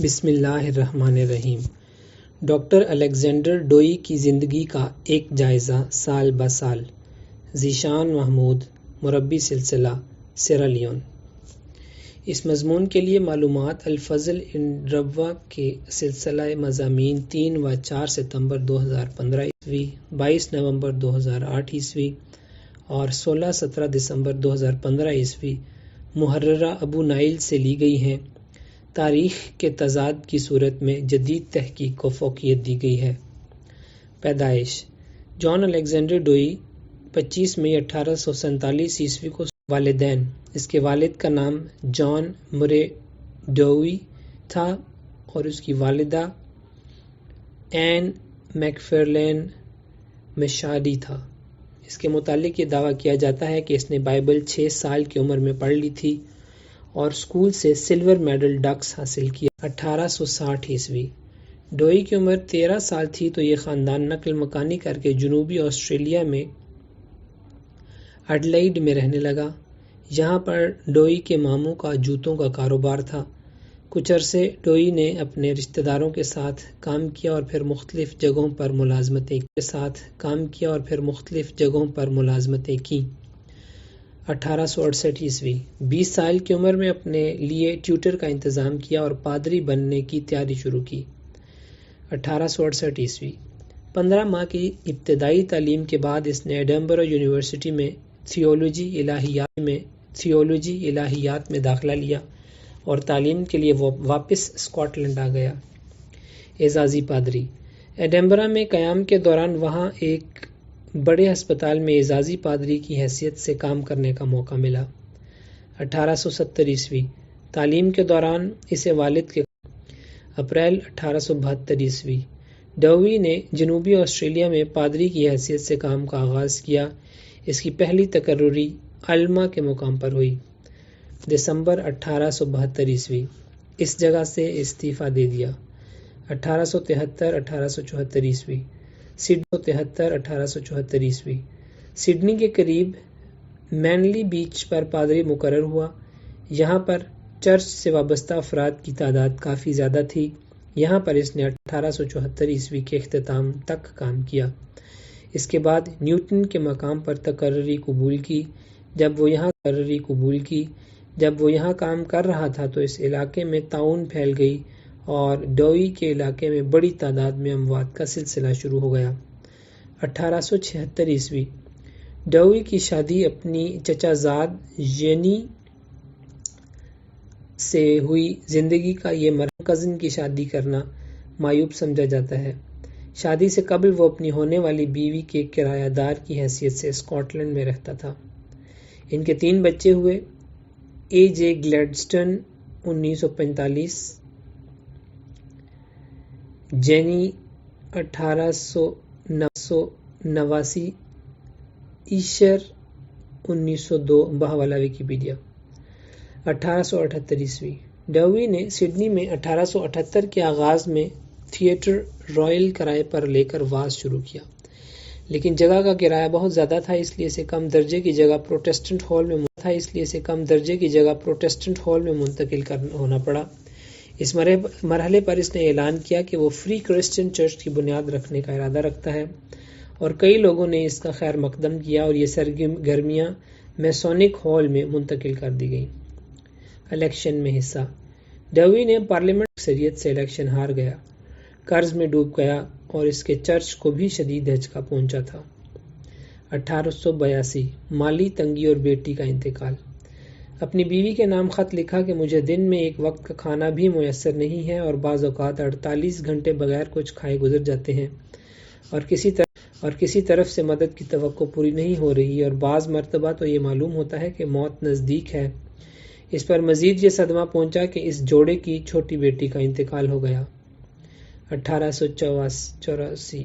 بسم اللہ الرحمن الرحیم۔ ڈاکٹر الیگزینڈر ڈوئی کی زندگی کا ایک جائزہ سال بسال۔ ذیشان محمود، مربی سلسلہ، سیرا لیون۔ اس مضمون کے لیے معلومات الفضل انڈربوا کے سلسلہ مضامین 3 و 4 ستمبر 2015 عیسوی، 22 نومبر 2008 عیسوی اور 16-17 دسمبر 2015 عیسوی محررہ ابو نائل سے لی گئی ہیں۔ تاریخ کے تضاد کی صورت میں جدید تحقیق کو فوقیت دی گئی ہے۔ پیدائش: جان الیگزینڈر ڈوئی 25 مئی 1847 عیسوی کو۔ والدین: اس کے والد کا نام جان مرے ڈوئی تھا اور اس کی والدہ این میکفرلین مشاڈی تھا۔ اس کے متعلق یہ دعویٰ کیا جاتا ہے کہ اس نے بائبل 6 سال کی عمر میں پڑھ لی تھی اور اسکول سے سلور میڈل ڈکس حاصل کیا۔ 1860 عیسوی ڈوئی کی عمر 13 سال تھی تو یہ خاندان نقل مکانی کر کے جنوبی آسٹریلیا میں ایڈیلیڈ میں رہنے لگا۔ یہاں پر ڈوئی کے ماموں کا جوتوں کا کاروبار تھا۔ کچھ عرصے ڈوئی نے اپنے رشتہ داروں کے ساتھ کام کیا اور پھر مختلف جگہوں پر ملازمتیں کی۔ 1868 عیسوی 20 سال کی عمر میں اپنے لیے ٹیوٹر کا انتظام کیا اور پادری بننے کی تیاری شروع کی۔ 1868 عیسوی 15 ماہ کی ابتدائی تعلیم کے بعد اس نے ایڈنبرا یونیورسٹی میں تھیولوجی الہیات میں داخلہ لیا اور تعلیم کے لیے واپس اسکاٹ لینڈ آ گیا۔ اعزازی پادری: ایڈنبرا میں قیام کے دوران وہاں ایک بڑے ہسپتال میں اعزازی پادری کی حیثیت سے کام کرنے کا موقع ملا۔ 1870 عیسوی تعلیم کے دوران اسے والد کے اپریل 1872 عیسوی ڈوئی نے جنوبی آسٹریلیا میں پادری کی حیثیت سے کام کا آغاز کیا۔ اس کی پہلی تقرری الما کے مقام پر ہوئی۔ دسمبر 1872 عیسوی اس جگہ سے استعفیٰ دے دیا۔ 1873 عیسوی سڈنی کے قریب مینلی بیچ پر پادری مقرر ہوا۔ یہاں پر چرچ سے وابستہ افراد کی تعداد کافی زیادہ تھی۔ یہاں پر اس نے 1874 عیسوی کے اختتام تک کام کیا۔ اس کے بعد نیوٹن کے مقام پر تقرری قبول کی۔ جب وہ یہاں کام کر رہا تھا تو اس علاقے میں طاعون پھیل گئی اور ڈوئی کے علاقے میں بڑی تعداد میں اموات کا سلسلہ شروع ہو گیا۔ 1876 عیسوی ڈوئی کی شادی اپنی چچا زاد ینی سے ہوئی۔ زندگی کا یہ مرحلہ کزن کی شادی کرنا معیوب سمجھا جاتا ہے۔ شادی سے قبل وہ اپنی ہونے والی بیوی کے کرایہ دار کی حیثیت سے اسکاٹ لینڈ میں رہتا تھا۔ ان کے 3 بچے ہوئے: اے جے گلیڈسٹن 1945، جینی 1889، ایشر 1902 بحوالہ ویکیپیڈیا۔ 1878 عیسوی ڈوئی نے سڈنی میں 1878 کے آغاز میں تھیٹر رائل کرائے پر لے کر واز شروع کیا، لیکن جگہ کا کرایہ بہت زیادہ تھا، اس لیے اسے کم درجے کی جگہ پروٹسٹنٹ ہال میں منتقل ہونا پڑا۔ اس مرحلے پر اس نے اعلان کیا کہ وہ فری کرسچین چرچ کی بنیاد رکھنے کا ارادہ رکھتا ہے اور کئی لوگوں نے اس کا خیر مقدم کیا اور یہ سرگرمیاں میسونک ہال میں منتقل کر دی گئیں۔ الیکشن میں حصہ: ڈوئی نے پارلیمنٹ اکثریت سے الیکشن ہار گیا، قرض میں ڈوب گیا اور اس کے چرچ کو بھی شدید دھچکا پہنچا تھا۔ 1882 مالی تنگی اور بیٹی کا انتقال۔ اپنی بیوی کے نام خط لکھا کہ مجھے دن میں ایک وقت کا کھانا بھی میسر نہیں ہے اور بعض اوقات 48 گھنٹے بغیر کچھ کھائے گزر جاتے ہیں اور کسی طرف سے مدد کی توقع پوری نہیں ہو رہی اور بعض مرتبہ تو یہ معلوم ہوتا ہے کہ موت نزدیک ہے۔ اس پر مزید یہ صدمہ پہنچا کہ اس جوڑے کی چھوٹی بیٹی کا انتقال ہو گیا۔ 1884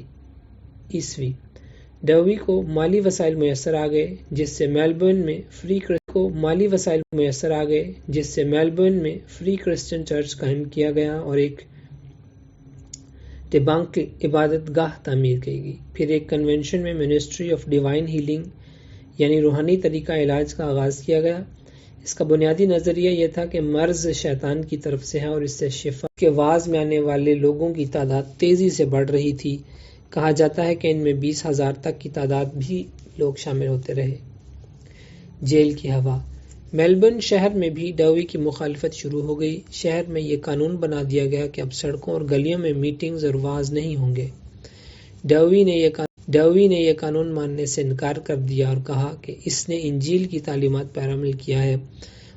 عیسوی ڈوئی کو مالی وسائل میسر آ گئے جس سے میلبورن میں فری کرسچین چرچ قائم کیا گیا اور ایک ٹیبانکل عبادت گاہ تعمیر کی گئی۔ پھر ایک کنونشن میں منسٹری آف ڈیوائن ہیلنگ یعنی روحانی طریقہ علاج کا آغاز کیا گیا۔ اس کا بنیادی نظریہ یہ تھا کہ مرض شیطان کی طرف سے ہے اور اس سے شفا کے واز میں آنے والے لوگوں کی تعداد تیزی سے بڑھ رہی تھی۔ کہا جاتا ہے کہ ان میں 20,000 تک کی تعداد بھی لوگ شامل ہوتے رہے۔ جیل کی ہوا۔ میلبرن شہر میں بھی ڈوی کی مخالفت شروع ہو گئی۔ شہر میں یہ قانون بنا دیا گیا کہ اب سڑکوں اور گلیوں میں میٹنگز اور واز نہیں ہوں گے۔ ڈوی نے یہ قانون ماننے سے انکار کر دیا اور کہا کہ اس نے انجیل کی تعلیمات پر عمل کیا ہے،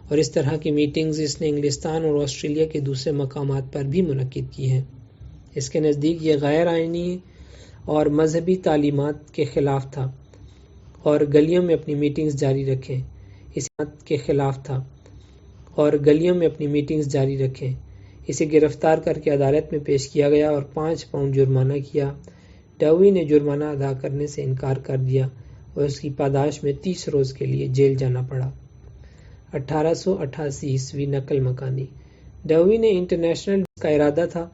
اور اس طرح کی میٹنگز اس نے انگلستان اور آسٹریلیا کے دوسرے مقامات پر بھی منعقد کی ہیں۔ اس کے نزدیک یہ غیر آئینی اور مذہبی تعلیمات کے خلاف تھا اور گلیوں میں اپنی میٹنگز جاری رکھیں۔ اسے گرفتار کر کے عدالت میں پیش کیا گیا اور 5 پاؤنڈ جرمانہ کیا۔ ڈوی نے جرمانہ ادا کرنے سے انکار کر دیا اور اس کی پاداش میں 30 روز کے لیے جیل جانا پڑا۔ 1888 نقل مکانی۔ ڈوی نے انٹرنیشنل کا ارادہ تھا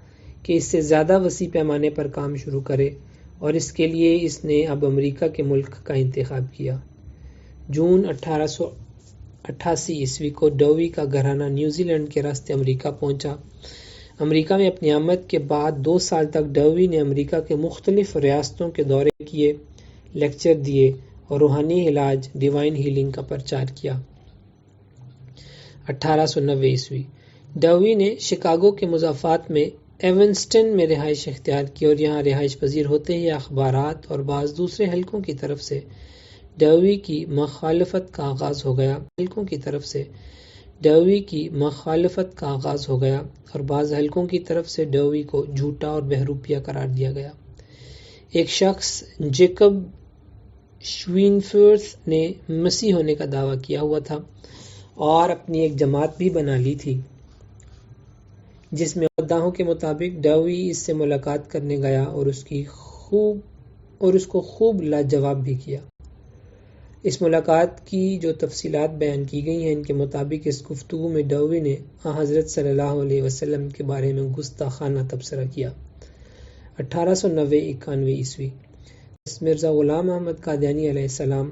کہ اس سے زیادہ وسیع پیمانے پر کام شروع کرے، اور اس کے لیے اس نے اب امریکہ کے ملک کا انتخاب کیا۔ جون 1888 کو ڈوی کا گھرانہ نیوزی لینڈ کے راستے امریکہ پہنچا۔ امریکہ میں اپنی آمد کے بعد 2 سال تک ڈوی نے امریکہ کے مختلف ریاستوں کے دورے کیے، لیکچر دیے اور روحانی علاج ڈیوائن ہیلنگ کا پرچار کیا۔ 1890 ڈوی نے شکاگو کے مضافات میں ایونسٹن میں رہائش اختیار کی، اور یہاں رہائش پذیر ہوتے ہی اخبارات اور بعض دوسرے حلقوں کی طرف سے ڈوی کی مخالفت کا آغاز ہو گیا اور بعض حلقوں کی طرف سے ڈوی کو جھوٹا اور بہروپیہ قرار دیا گیا۔ ایک شخص جیکب شوینفورتھ نے مسیح ہونے کا دعویٰ کیا ہوا تھا اور اپنی ایک جماعت بھی بنا لی تھی، جس میں مدعاؤں کے مطابق ڈوی اس سے ملاقات کرنے گیا اور اس کو خوب لاجواب بھی کیا۔ اس ملاقات کی جو تفصیلات بیان کی گئی ہیں، ان کے مطابق اس گفتگو میں ڈوی نے حضرت صلی اللہ علیہ وسلم کے بارے میں گستاخانہ تبصرہ کیا۔ 1891 مرزا غلام احمد قادیانی علیہ السلام۔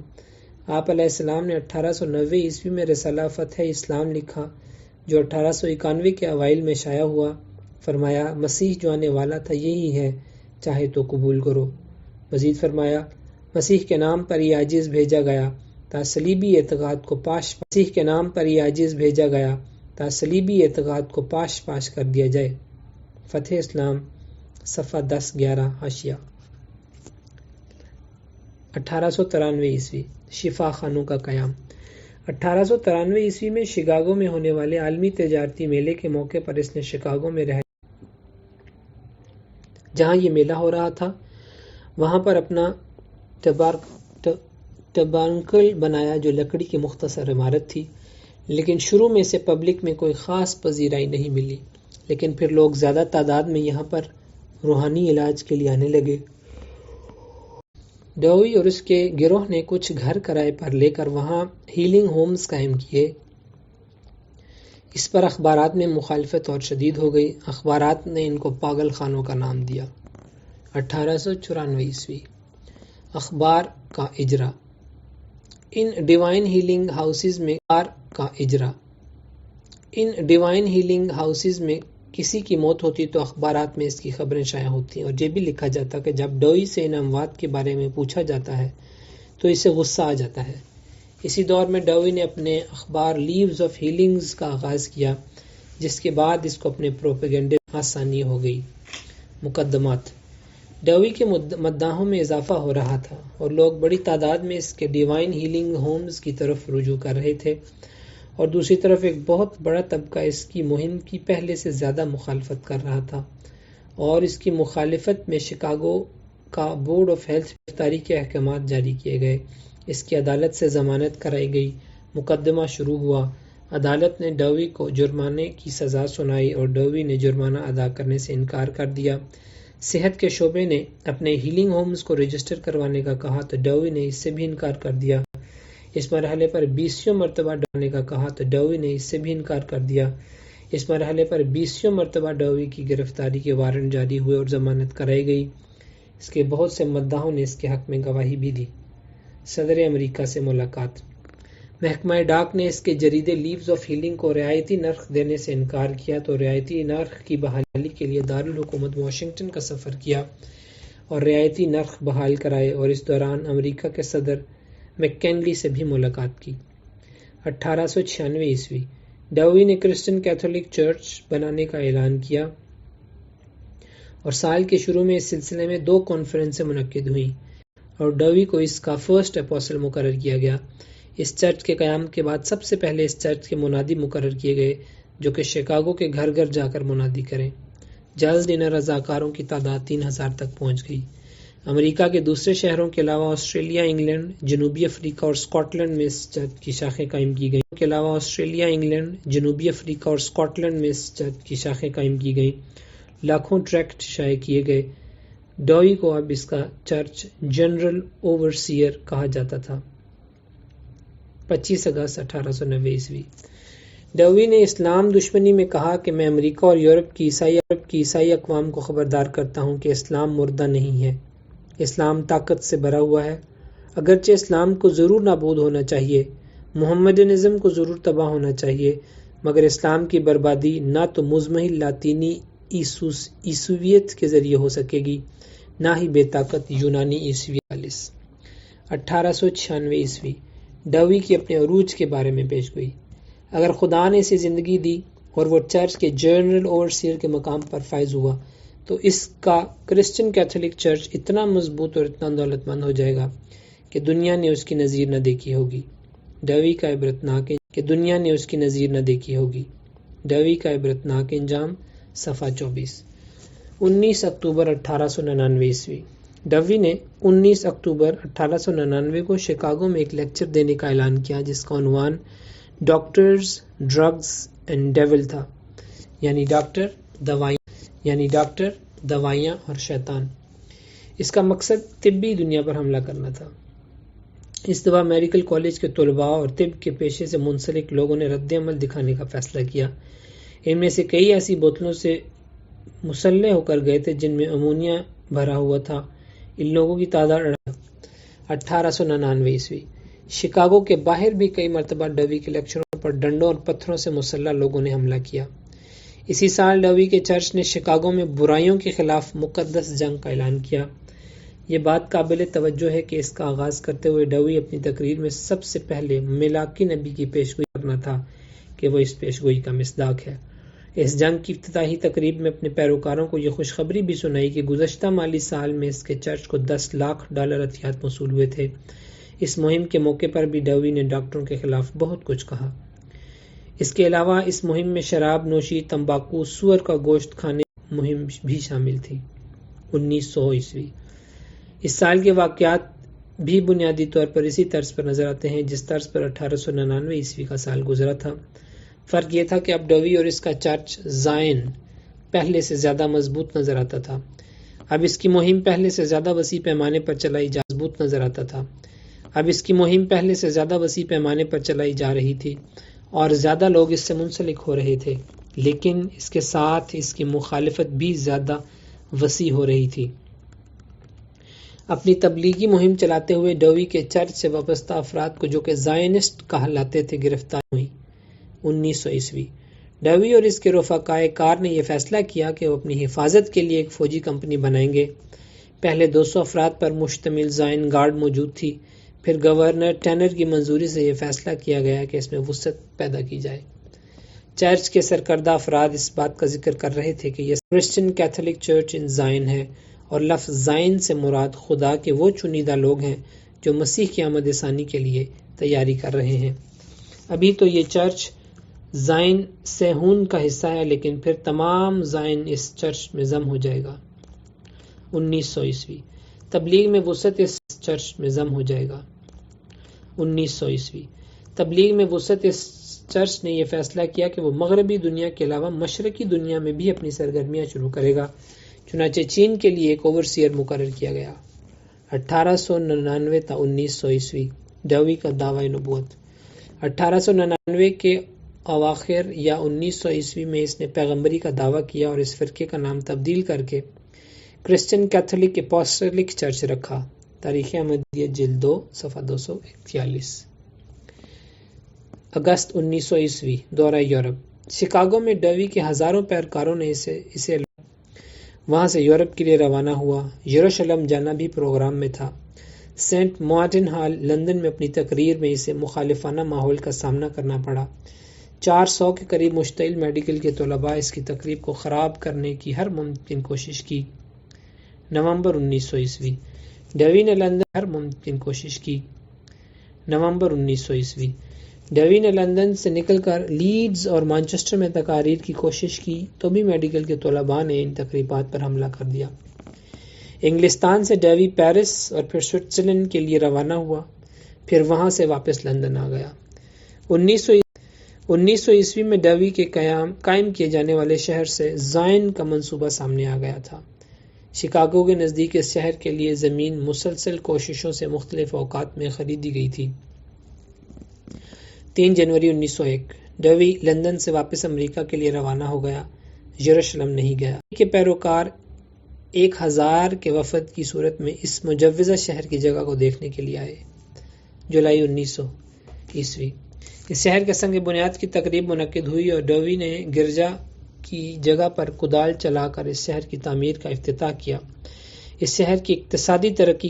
آپ علیہ السلام نے 1890 میں رسالہ فتح اسلام لکھا، جو 1891 کے اوائل میں شائع ہوا۔ فرمایا، مسیح جو آنے والا تھا یہی ہے، چاہے تو قبول کرو۔ مزید فرمایا، مسیح کے نام پر یہ عاجز بھیجا گیا تا صلیبی اعتقاد کو پاش کر دیا جائے۔ فتح اسلام صفحہ 10-11 حاشیہ۔ 1893 شفا خانوں کا قیام۔ 1893 میں شکاگو میں ہونے والے عالمی تجارتی میلے کے موقع پر اس نے شکاگو میں جہاں یہ میلہ ہو رہا تھا وہاں پر اپنا ٹبرنکل بنایا، جو لکڑی کی مختصر عمارت تھی، لیکن شروع میں سے پبلک میں کوئی خاص پذیرائی نہیں ملی، لیکن پھر لوگ زیادہ تعداد میں یہاں پر روحانی علاج کے لیے آنے لگے۔ ڈوی اور اس کے گروہ نے کچھ گھر کرائے پر لے کر وہاں ہیلنگ ہومز قائم کیے۔ اس پر اخبارات میں مخالفت اور شدید ہو گئی۔ اخبارات نے ان کو پاگل خانوں کا نام دیا۔ 1894 اخبار کا اجرا۔ ان ڈیوائن ہیلنگ ہاؤسز میں کسی کی موت ہوتی تو اخبارات میں اس کی خبریں شائع ہوتی، اور یہ بھی لکھا جاتا کہ جب ڈوی سے ان اموات کے بارے میں پوچھا جاتا ہے تو اسے غصہ آ جاتا ہے۔ اسی دور میں ڈوی نے اپنے اخبار لیوز آف ہیلنگز کا آغاز کیا، جس کے بعد اس کو اپنے پروپیگنڈے آسانی ہو گئی۔ مقدمات۔ ڈوی کے مداحوں میں اضافہ ہو رہا تھا اور لوگ بڑی تعداد میں اس کے ڈیوائن ہیلنگ ہومز کی طرف رجوع کر رہے تھے، اور دوسری طرف ایک بہت بڑا طبقہ اس کی مہم کی پہلے سے زیادہ مخالفت کر رہا تھا، اور اس کی مخالفت میں شکاگو کا بورڈ آف ہیلتھ گرفتاری کے احکامات جاری کیے گئے۔ اس کی عدالت سے ضمانت کرائی گئی، مقدمہ شروع ہوا۔ عدالت نے ڈوی کو جرمانے کی سزا سنائی اور ڈوی نے جرمانہ ادا کرنے سے انکار کر دیا۔ صحت کے شعبے نے اپنے ہیلنگ ہومز کو رجسٹر کروانے کا کہا تو ڈوی نے اس سے بھی انکار کر دیا۔ اس مرحلے پر 20 مرتبہ ڈالنے کا کہا تو ڈوی نے اس سے بھی انکار کر دیا۔ اس مرحلے پر 20 مرتبہ ڈوی کی گرفتاری کے وارنٹ جاری ہوئے اور ضمانت کرائی گئی۔ اس کے بہت سے مداحوں نے اس کے حق میں گواہی بھی دی۔ صدر امریکہ سے ملاقات۔ محکمہ ڈاک نے اس کے جریدے لیوز آف ہیلنگ کو رعایتی نرخ دینے سے انکار کیا تو رعایتی نرخ کی بحالی کے لیے دارالحکومت واشنگٹن کا سفر کیا اور رعایتی نرخ بحال کرائے اور اس دوران امریکہ کے صدر میک-کنلی سے بھی ملاقات کی۔ 1896 ڈوی نے کرسچن کیتھولک چرچ بنانے کا اعلان کیا اور سال کے شروع میں اس سلسلے میں 2 کانفرنسیں منعقد ہوئیں اور ڈوی کو اس کا فرسٹ اپوسل مقرر کیا گیا۔ اس چرچ کے قیام کے بعد سب سے پہلے اس چرچ کے منادی مقرر کیے گئے جو کہ شکاگو کے گھر گھر جا کر منادی کریں۔ جلد ان رضاکاروں کی تعداد 3000 تک پہنچ گئی۔ امریکہ کے دوسرے شہروں کے علاوہ آسٹریلیا، انگلینڈ، جنوبی افریقہ اور اسکاٹ لینڈ میں اس چرچ کی شاخیں قائم کی گئیں۔ کے علاوہ آسٹریلیا، انگلینڈ، جنوبی افریقہ اور اسکاٹ لینڈ میں اس چرچ کی شاخیں قائم کی گئیں۔ لاکھوں ٹریکٹ شائع کیے گئے۔ ڈوی کو اب اس کا چرچ جنرل اوورسیئر کہا جاتا تھا۔ 25 اگست 1890 ڈوی نے اسلام دشمنی میں کہا کہ میں امریکہ اور یورپ کی عیسائی اقوام کو خبردار کرتا ہوں کہ اسلام مردہ نہیں ہے، اسلام طاقت سے بھرا ہوا ہے۔ اگرچہ اسلام کو ضرور نابود ہونا چاہیے، محمدنزم کو ضرور تباہ ہونا چاہیے، مگر اسلام کی بربادی نہ تو مزمحل لاطینی عیسویت کے ذریعے ہو سکے گی، نہ ہی بے طاقت یونانی عیسویت۔ 1896 ڈوی کی اپنے عروج کے بارے میں پیش گوئی۔ اگر خدا نے اسے زندگی دی اور وہ چرچ کے جنرل اوورسیئر کے مقام پر فائز ہوا تو اس کا کرسچن کیتھولک چرچ اتنا مضبوط اور اتنا دولت مند ہو جائے گا کہ دنیا نے اس کی نظیر نہ دیکھی ہوگی۔ ڈوی کا عبرتناک انجام، صفحہ 24۔ 19 اکتوبر 1899 ڈوی نے 19 اکتوبر 1899 کو شکاگو میں ایک لیکچر دینے کا اعلان کیا جس کا عنوان ڈاکٹرز، ڈرگز اینڈ ڈیول تھا، یعنی ڈاکٹر، دوائیاں اور شیطان۔ اس کا مقصد طبی دنیا پر حملہ کرنا تھا۔ اس دفعہ میڈیکل کالج کے طلباء اور طب کے پیشے سے منسلک لوگوں نے رد عمل دکھانے کا فیصلہ کیا۔ ان میں سے کئی ایسی بوتلوں سے مسلح ہو کر گئے تھے جن میں امونیا بھرا ہوا تھا۔ ان لوگوں کی تعداد 1899 شکاگو کے باہر بھی کئی مرتبہ ڈوی کے لیکچروں پر ڈنڈوں اور پتھروں سے مسلح لوگوں نے حملہ کیا۔ اسی سال ڈوی کے چرچ نے شکاگو میں برائیوں کے خلاف مقدس جنگ کا اعلان کیا۔ یہ بات قابل توجہ ہے کہ اس کا آغاز کرتے ہوئے ڈوی اپنی تقریر میں سب سے پہلے ملاکی نبی کی پیشگوئی کرنا تھا کہ وہ اس پیشگوئی کا مصداق ہے۔ اس جنگ کی افتتاحی تقریب میں اپنے پیروکاروں کو یہ خوشخبری بھی سنائی کہ گزشتہ مالی سال میں اس کے چرچ کو $10 لاکھ عطیات موصول ہوئے تھے۔ اس مہم کے موقع پر بھی ڈوی نے ڈاکٹروں کے خلاف بہت کچھ کہا۔ اس کے علاوہ اس مہم میں شراب نوشی، تمباکو، سور کا گوشت کھانے مہم بھی شامل تھی۔ 1900 اس سال کے واقعات بھی بنیادی طور پر اسی طرز پر نظر آتے ہیں جس طرز پر 1899 کا سال گزرا تھا۔ فرق یہ تھا کہ اب ڈوی اور اس کا چرچ زائن پہلے سے زیادہ مضبوط نظر آتا تھا۔ اب اس کی مہم پہلے سے زیادہ وسیع پیمانے پر چلائی جا رہی تھی اور زیادہ لوگ اس سے منسلک ہو رہے تھے، لیکن اس کے ساتھ اس کی مخالفت بھی زیادہ وسیع ہو رہی تھی۔ اپنی تبلیغی مہم چلاتے ہوئے ڈوی کے چرچ سے وابستہ افراد کو جو کہ زائنسٹ کہلاتے تھے گرفتار ہوئی۔ 1900 ڈوی اور اس کے رفقائے کار نے یہ فیصلہ کیا کہ وہ اپنی حفاظت کے لیے ایک فوجی کمپنی بنائیں گے۔ پہلے 200 افراد پر مشتمل زائن گارڈ موجود تھی، پھر گورنر ٹینر کی منظوری سے یہ فیصلہ کیا گیا کہ اس میں وسعت پیدا کی جائے۔ چرچ کے سرکردہ افراد اس بات کا ذکر کر رہے تھے کہ یہ کرسچن کیتھولک چرچ ان زائن ہے اور لفظ زائن سے مراد خدا کے وہ چنیدہ لوگ ہیں جو مسیح کی آمد ثانی کے لیے تیاری کر رہے ہیں۔ ابھی تو یہ چرچ زائن سیہون کا حصہ ہے، لیکن پھر تمام زائن اس چرچ میں ضم ہو جائے گا۔ 1900 تبلیغ میں وسعت اس چرچ میں ضم ہو جائے گا۔ 1900 تبلیغ میں وسعت اس چرچ نے یہ فیصلہ کیا کہ وہ مغربی دنیا کے علاوہ مشرقی دنیا میں بھی اپنی سرگرمیاں شروع کرے گا۔ چنانچہ چین کے لیے ایک اوورسیئر مقرر کیا گیا۔ 1899 تا 1900 ڈوی کا دعوی نبوت۔ 1899 کے اواخر یا 1900 میں اس نے پیغمبری کا دعویٰ کیا اور اس فرقے کا نام تبدیل کر کے کرسچن کیتھولک اپوسٹلک چرچ رکھا۔ تاریخ احمدیہ جلد 2 صفحہ 241۔ اگست 1900 دورہ یورپ۔ شکاگو میں ڈوی کے ہزاروں پیروکاروں نے اسے وہاں سے یورپ کے لیے روانہ ہوا۔ یروشلم جانا بھی پروگرام میں تھا۔ سینٹ مارٹن ہال لندن میں اپنی تقریر میں اسے مخالفانہ ماحول کا سامنا کرنا پڑا۔ 400 کے قریب مشتعل میڈیکل کے طلباء اس کی تقریب کو خراب کرنے کی ہر ممکن کوشش کی۔ نومبر 1900 ڈوی نے لندن سے نکل کر لیڈز اور مانچسٹر میں تقاریر کی کوشش کی تو بھی میڈیکل کے طلباء نے ان تقریبات پر حملہ کر دیا۔ انگلستان سے ڈوی پیرس اور پھر سوئٹزرلینڈ کے لیے روانہ ہوا، پھر وہاں سے واپس لندن آ گیا۔ 1900 میں ڈوی کے قائم کیے جانے والے شہر سے زائن کا منصوبہ سامنے آ گیا تھا۔ شکاگو کے نزدیک اس شہر کے لیے زمین مسلسل کوششوں سے مختلف اوقات میں خریدی گئی تھی۔ 3 جنوری 1901 ڈوی لندن سے واپس امریکہ کے لیے روانہ ہو گیا، یروشلم نہیں گیا۔ کے پیروکار 1000 کے وفد کی صورت میں اس مجوزہ شہر کی جگہ کو دیکھنے کے لیے آئے۔ جولائی 1900 اس شہر کے سنگ بنیاد کی تقریب منعقد ہوئی اور ڈوی نے گرجا کی جگہ پر کدال چلا کر اس شہر کی تعمیر کا افتتاح کیا۔ اس شہر کی اقتصادی ترقی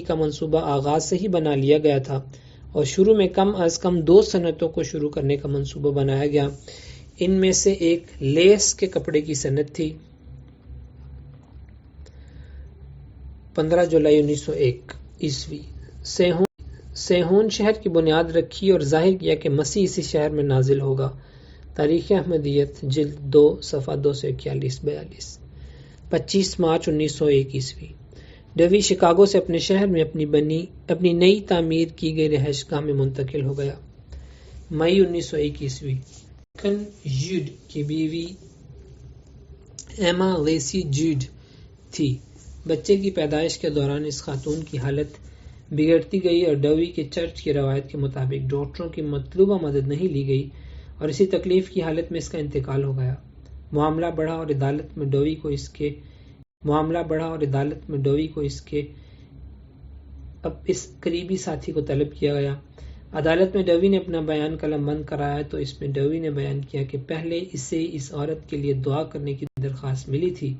کا منصوبہ آغاز سے ہی بنا لیا گیا تھا اور شروع میں کم از کم 2 صنعتوں کو شروع کرنے کا منصوبہ بنایا گیا۔ ان میں سے ایک لیس کے کپڑے کی صنعت تھی۔ 15 جولائی 1901 سیہون شہر کی بنیاد رکھی اور ظاہر کیا کہ مسیح اسی شہر میں نازل ہوگا۔ تاریخ احمدیت جلد 2 صفحہ 241-42۔ 25 مارچ 1901 ڈوی شکاگو سے اپنے شہر میں اپنی نئی تعمیر کی گئی رہائش گاہ میں منتقل ہو گیا۔ مئی 1901 جیوڈ کی بیوی ایما لیسی جیوڈ تھی۔ بچے کی پیدائش کے دوران اس خاتون کی حالت بگڑتی گئی اور ڈوی کے چرچ کی روایت کے مطابق ڈاکٹروں کی مطلوبہ مدد نہیں لی گئی اور اسی تکلیف کی حالت میں اس کا انتقال ہو گیا۔ معاملہ بڑھا اور عدالت میں ڈوی کو اس قریبی ساتھی کو طلب کیا گیا۔ عدالت میں ڈوی نے اپنا بیان قلم بند کرایا تو اس میں ڈوی نے بیان کیا کہ پہلے اسے اس عورت کے لیے دعا کرنے کی درخواست ملی تھی،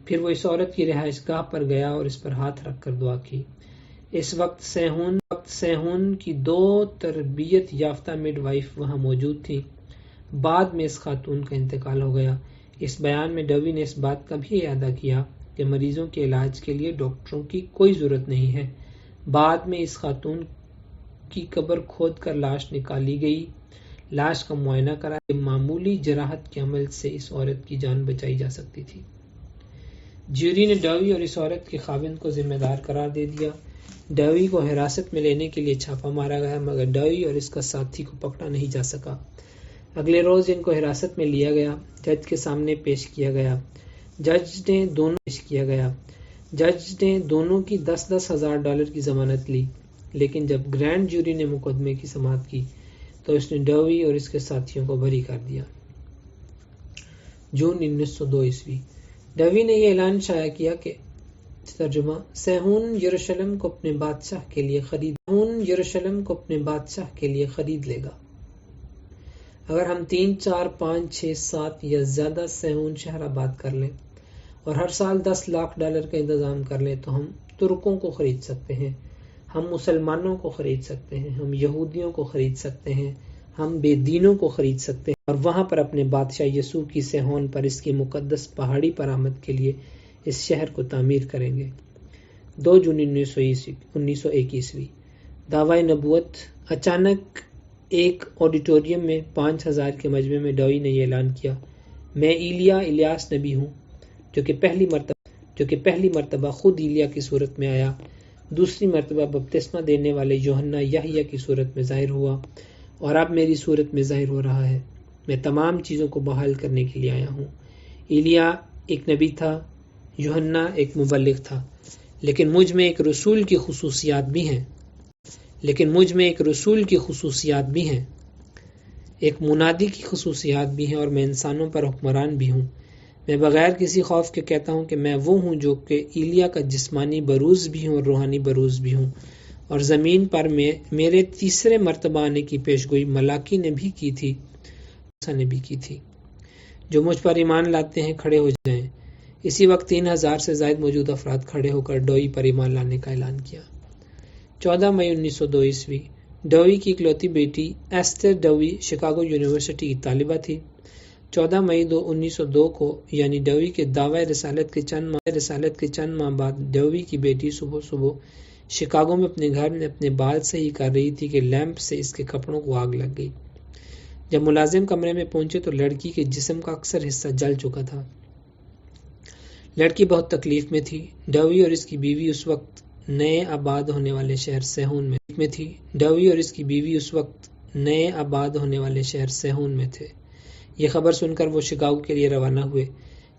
پھر وہ اس عورت کی رہائش گاہ پر گیا اور اس پر ہاتھ رکھ کر دعا کی۔ اس وقت سیہون کی 2 تربیت یافتہ مڈ وائف وہاں موجود تھی۔ بعد میں اس خاتون کا انتقال ہو گیا۔ اس بیان میں ڈوی نے اس بات کا بھی اعادہ کیا کہ مریضوں کے علاج کے لیے ڈاکٹروں کی کوئی ضرورت نہیں ہے۔ بعد میں اس خاتون کی قبر کھود کر لاش نکالی گئی، لاش کا معائنہ کرایا، معمولی جراحت کے عمل سے اس عورت کی جان بچائی جا سکتی تھی۔ جیوری نے ڈوی اور اس عورت کے خاوند کو ذمہ دار قرار دے دیا۔ ڈوی کو حراست میں لینے کے لیے چھاپا مارا گیا مگر ڈوی اور اس کا ساتھی کو پکڑا نہیں جا سکا۔ اگلے روز ان کو حراست میں لیا گیا، جج کے سامنے پیش کیا گیا۔ جج نے دونوں کی $10,000 کی ضمانت لی، لیکن جب گرینڈ جیوری نے مقدمے کی سماعت کی تو اس نے ڈوی اور اس کے ساتھیوں کو بری کر دیا۔ جون 1902 ڈوی نے یہ اعلان شائع کیا کہ ترجمہ سیہون یروشلم کو اپنے بادشاہ کے لیے خرید لے گا۔ اگر ہم 3، 4، 5، 6، 7 یا زیادہ سیہون شہر آباد کر لیں اور ہر سال $10 لاکھ کا انتظام کر لیں تو ہم ترکوں کو خرید سکتے ہیں، ہم مسلمانوں کو خرید سکتے ہیں، ہم یہودیوں کو خرید سکتے ہیں، ہم بے دینوں کو خرید سکتے ہیں اور وہاں پر اپنے بادشاہ یسوع کی سیہون پر اس کی مقدس پہاڑی پر آمد کے لیے اس شہر کو تعمیر کریں گے۔ 2 جون 1901 دعوی نبوت۔ اچانک ایک آڈیٹوریم میں 5000 کے مجمع میں ڈوی نے یہ اعلان کیا، میں الیاس نبی ہوں جو کہ پہلی مرتبہ خود ایلیا کی صورت میں آیا، دوسری مرتبہ بپتسمہ دینے والے یوحنا یحییٰ کی صورت میں ظاہر ہوا اور اب میری صورت میں ظاہر ہو رہا ہے۔ میں تمام چیزوں کو بحال کرنے کے لیے آیا ہوں۔ ایلیا ایک نبی تھا، یوحنا ایک مبلغ تھا، لیکن مجھ میں ایک رسول کی خصوصیات بھی ہیں، ایک منادی کی خصوصیات بھی ہیں اور میں انسانوں پر حکمران بھی ہوں۔ میں بغیر کسی خوف کے کہتا ہوں کہ میں وہ ہوں جو کہ ایلیا کا جسمانی بروز بھی ہوں اور روحانی بروز بھی ہوں، اور زمین پر میرے تیسرے مرتبہ آنے کی پیشگوئی ملاکی نے بھی کی تھی، نے بھی کی تھی۔ جو مجھ پر ایمان لاتے ہیں کھڑے ہو جائیں۔ اسی وقت 3000 سے زائد موجود افراد کھڑے ہو کر ڈوئی پر ایمان لانے کا اعلان کیا۔ 14 مئی 1902 عیسوی ڈوئی کی اکلوتی بیٹی ایسٹر ڈوئی شکاگو یونیورسٹی کی طالبہ تھی۔ 14 مئی 1902 کو یعنی ڈوئی کے دعوی رسالت کے چند ماہ بعد ڈوئی کی بیٹی صبح شکاگو میں اپنے گھر میں اپنے بال صحیح کر رہی تھی کہ لیمپ سے اس کے کپڑوں کو آگ لگ گئی۔ جب ملازم کمرے میں پہنچے تو لڑکی کے جسم کا اکثر حصہ جل چکا تھا۔ لڑکی بہت تکلیف میں تھی۔ ڈوئی اور اس کی بیوی اس وقت نئے آباد ہونے والے شہر سیہون میں تھے۔ یہ خبر سن کر وہ شکاگو کے لیے روانہ ہوئے۔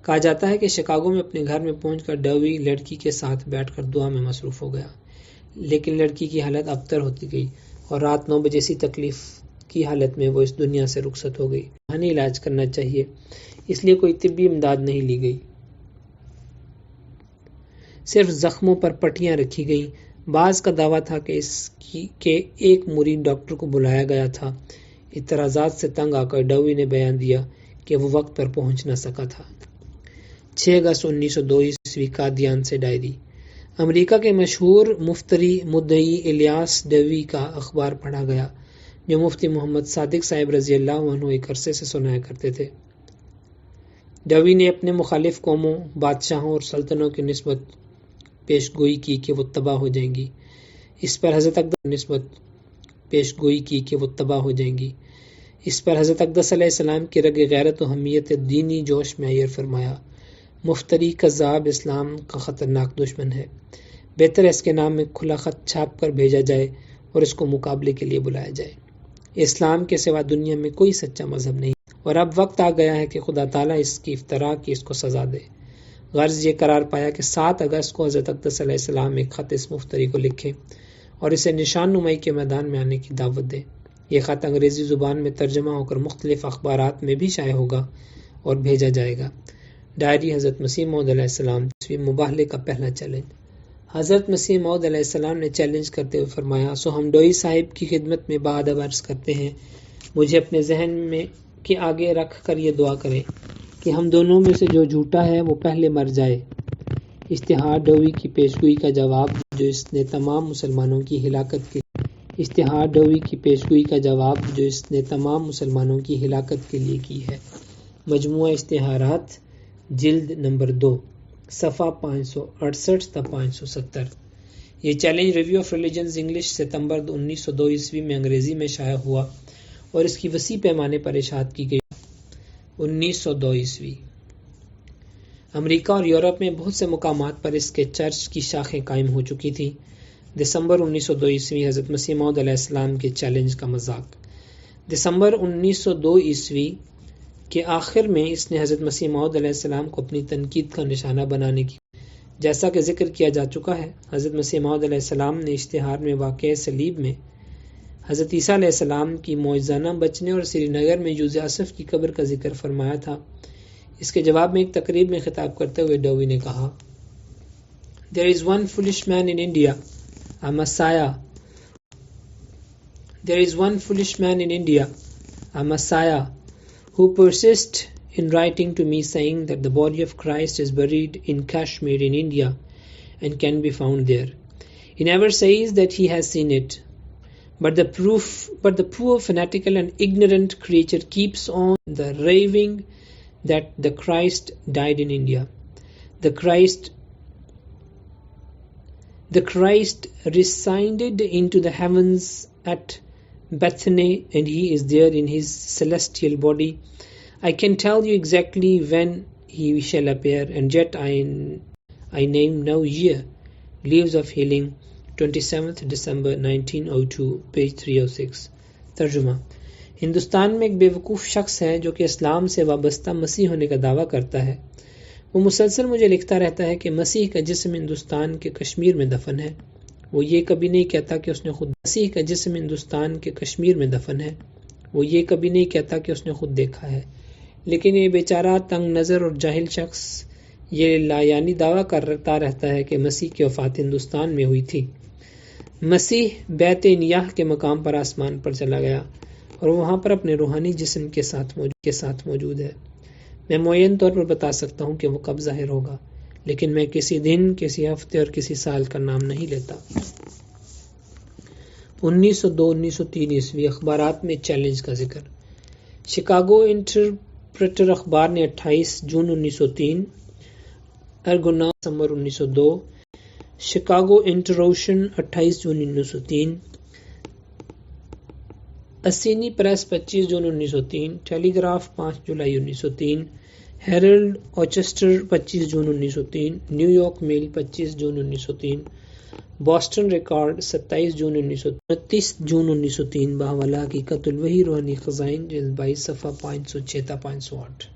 کہا جاتا ہے کہ شکاگو میں اپنے گھر میں پہنچ کر ڈوئی لڑکی کے ساتھ بیٹھ کر دعا میں مصروف ہو گیا، لیکن لڑکی کی حالت ابتر ہوتی گئی اور رات 9 بجے سی تکلیف کی حالت میں وہ اس دنیا سے رخصت ہو گئی۔ روحانی علاج کرنا چاہیے، اس لیے کوئی طبی امداد نہیں لی گئی، صرف زخموں پر پٹیاں رکھی گئیں۔ بعض کا دعویٰ تھا کہ ایک مرید ڈاکٹر کو بلایا گیا تھا۔ اعتراضات سے تنگ آ کر ڈوئی نے بیان دیا کہ وہ وقت پر پہنچ نہ سکا تھا۔ 6 اگست 1902 عیسوی قادیان سے ڈائری۔ امریکہ کے مشہور مدعی الیاس ڈوئی کا اخبار پڑھا گیا، جو مفتی محمد صادق صاحب رضی اللہ عنہ ایک عرصے سے سنایا کرتے تھے۔ ڈوئی نے اپنے مخالف قوموں، بادشاہوں اور سلطنتوں کی نسبت پیشگوئی کی کہ وہ تباہ ہو جائیں گی۔ اس پر حضرت اقدس علیہ السلام کی رگ غیرت و حمیت دینی جوش میں آئی اور فرمایا، مفتری کذاب اسلام کا خطرناک دشمن ہے، بہتر ہے اس کے نام میں کھلا خط چھاپ کر بھیجا جائے اور اس کو مقابلے کے لیے بلایا جائے۔ اسلام کے سوا دنیا میں کوئی سچا مذہب نہیں، اور اب وقت آ گیا ہے کہ خدا تعالیٰ اس کی افترا کی اس کو سزا دے۔ غرض یہ قرار پایا کہ 7 اگست کو حضرت اقدس علیہ السلام ایک خط اس مفتری کو لکھیں اور اسے نشان نمائی کے میدان میں آنے کی دعوت دیں۔ یہ خط انگریزی زبان میں ترجمہ ہو کر مختلف اخبارات میں بھی شائع ہوگا اور بھیجا جائے گا۔ ڈائری حضرت مسیح موعود علیہ السلام۔ مباہلے کا پہلا چیلنج۔ حضرت مسیح موعود علیہ السلام نے چیلنج کرتے ہوئے فرمایا، سو ہم ڈوئی صاحب کی خدمت میں بادب عرض کرتے ہیں، مجھے اپنے ذہن میں کے آگے رکھ کر یہ دعا کریں کہ ہم دونوں میں سے جو جھوٹا ہے وہ پہلے مر جائے۔ اشتہار ڈوئی کی پیشگوئی کا جواب جو اس نے تمام مسلمانوں کی ہلاکت کے لیے کی ہے۔ مجموعہ اشتہارات، جلد نمبر 2، صفحہ 568 تا 570۔ یہ challenge review of religions English ستمبر 1902 عیسوی میں انگریزی میں شائع ہوا اور اس کی وسیع پیمانے پر اشاعت کی گئی۔ 1902 عیسوی امریکہ اور یورپ میں بہت سے مقامات پر اس کے چرچ کی شاخیں قائم ہو چکی تھیں۔ دسمبر 1902 عیسوی حضرت مسیح موعود علیہ السلام کے چیلنج کا مذاق۔ دسمبر 1902 عیسوی کے آخر میں اس نے حضرت مسیح موعود علیہ السلام کو اپنی تنقید کا نشانہ بنانے کی، جیسا کہ ذکر کیا جا چکا ہے۔ حضرت مسیح موعود علیہ السلام نے اشتہار میں واقع صلیب میں حضرت عیسیٰ علیہ السلام کی معجزانہ بچنے اور سری نگر میں یوسف آصف کی قبر کا ذکر فرمایا تھا۔ اس کے جواب میں ایک تقریب میں خطاب کرتے ہوئے ڈوئی نے کہا، There is one foolish man in India, a Messiah. There is one foolish man in India, a Messiah, who persists in writing to me saying that the body of Christ is buried in Kashmir in India and can be found there. He never says that he has seen it. But the poor fanatical and ignorant creature keeps on the raving that the Christ died in India. The Christ rescinded into the heavens at Bethany, and he is there in his celestial body. I can tell you exactly when he shall appear, and yet I name no year. Leaves of Healing, 27 December 1902, page 306۔ ترجمہ: ہندوستان میں ایک بے وقوف شخص ہے جو کہ اسلام سے وابستہ مسیح ہونے کا دعویٰ کرتا ہے۔ وہ مسلسل مجھے لکھتا رہتا ہے کہ مسیح کا جسم ہندوستان کے کشمیر میں دفن ہے۔ وہ یہ کبھی نہیں کہتا کہ اس نے خود مسیح کا جسم ہندوستان کے کشمیر میں دفن ہے۔ وہ یہ کبھی نہیں کہتا کہ اس نے خود دیکھا ہے، لیکن یہ بیچارہ تنگ نظر اور جاہل شخص یہ لایعنی دعویٰ کرتا رہتا ہے کہ مسیح کی وفات ہندوستان میں ہوئی تھی۔ مسیح بیت نیاح کے مقام پر آسمان پر چلا گیا اور وہاں پر اپنے روحانی جسم کے ساتھ موجود ہے۔ میں معین طور پر بتا سکتا ہوں کہ وہ کب ظاہر ہوگا، لیکن میں کسی دن، کسی ہفتے اور کسی سال کا نام نہیں لیتا۔ 1902-1903 عیسوی اخبارات میں چیلنج کا ذکر۔ شکاگو انٹرپریٹر اخبار نے 28 جون 1903، ارگوناؤٹ دسمبر 1902، شکاگو انٹروشن 28 جون 1903، اسینی پریس 25 جون 1903، ٹیلی گراف 5 جولائی 1903، ہیرلڈ اوچسٹر 25 جون 1903، نیو یارک میل 25 جون 1903، بوسٹن ریکارڈ 27 جون 29 جون 1903، بحوالہ حقیقت الوحی روحانی خزائن جلد 22 صفحہ 506 تا 508۔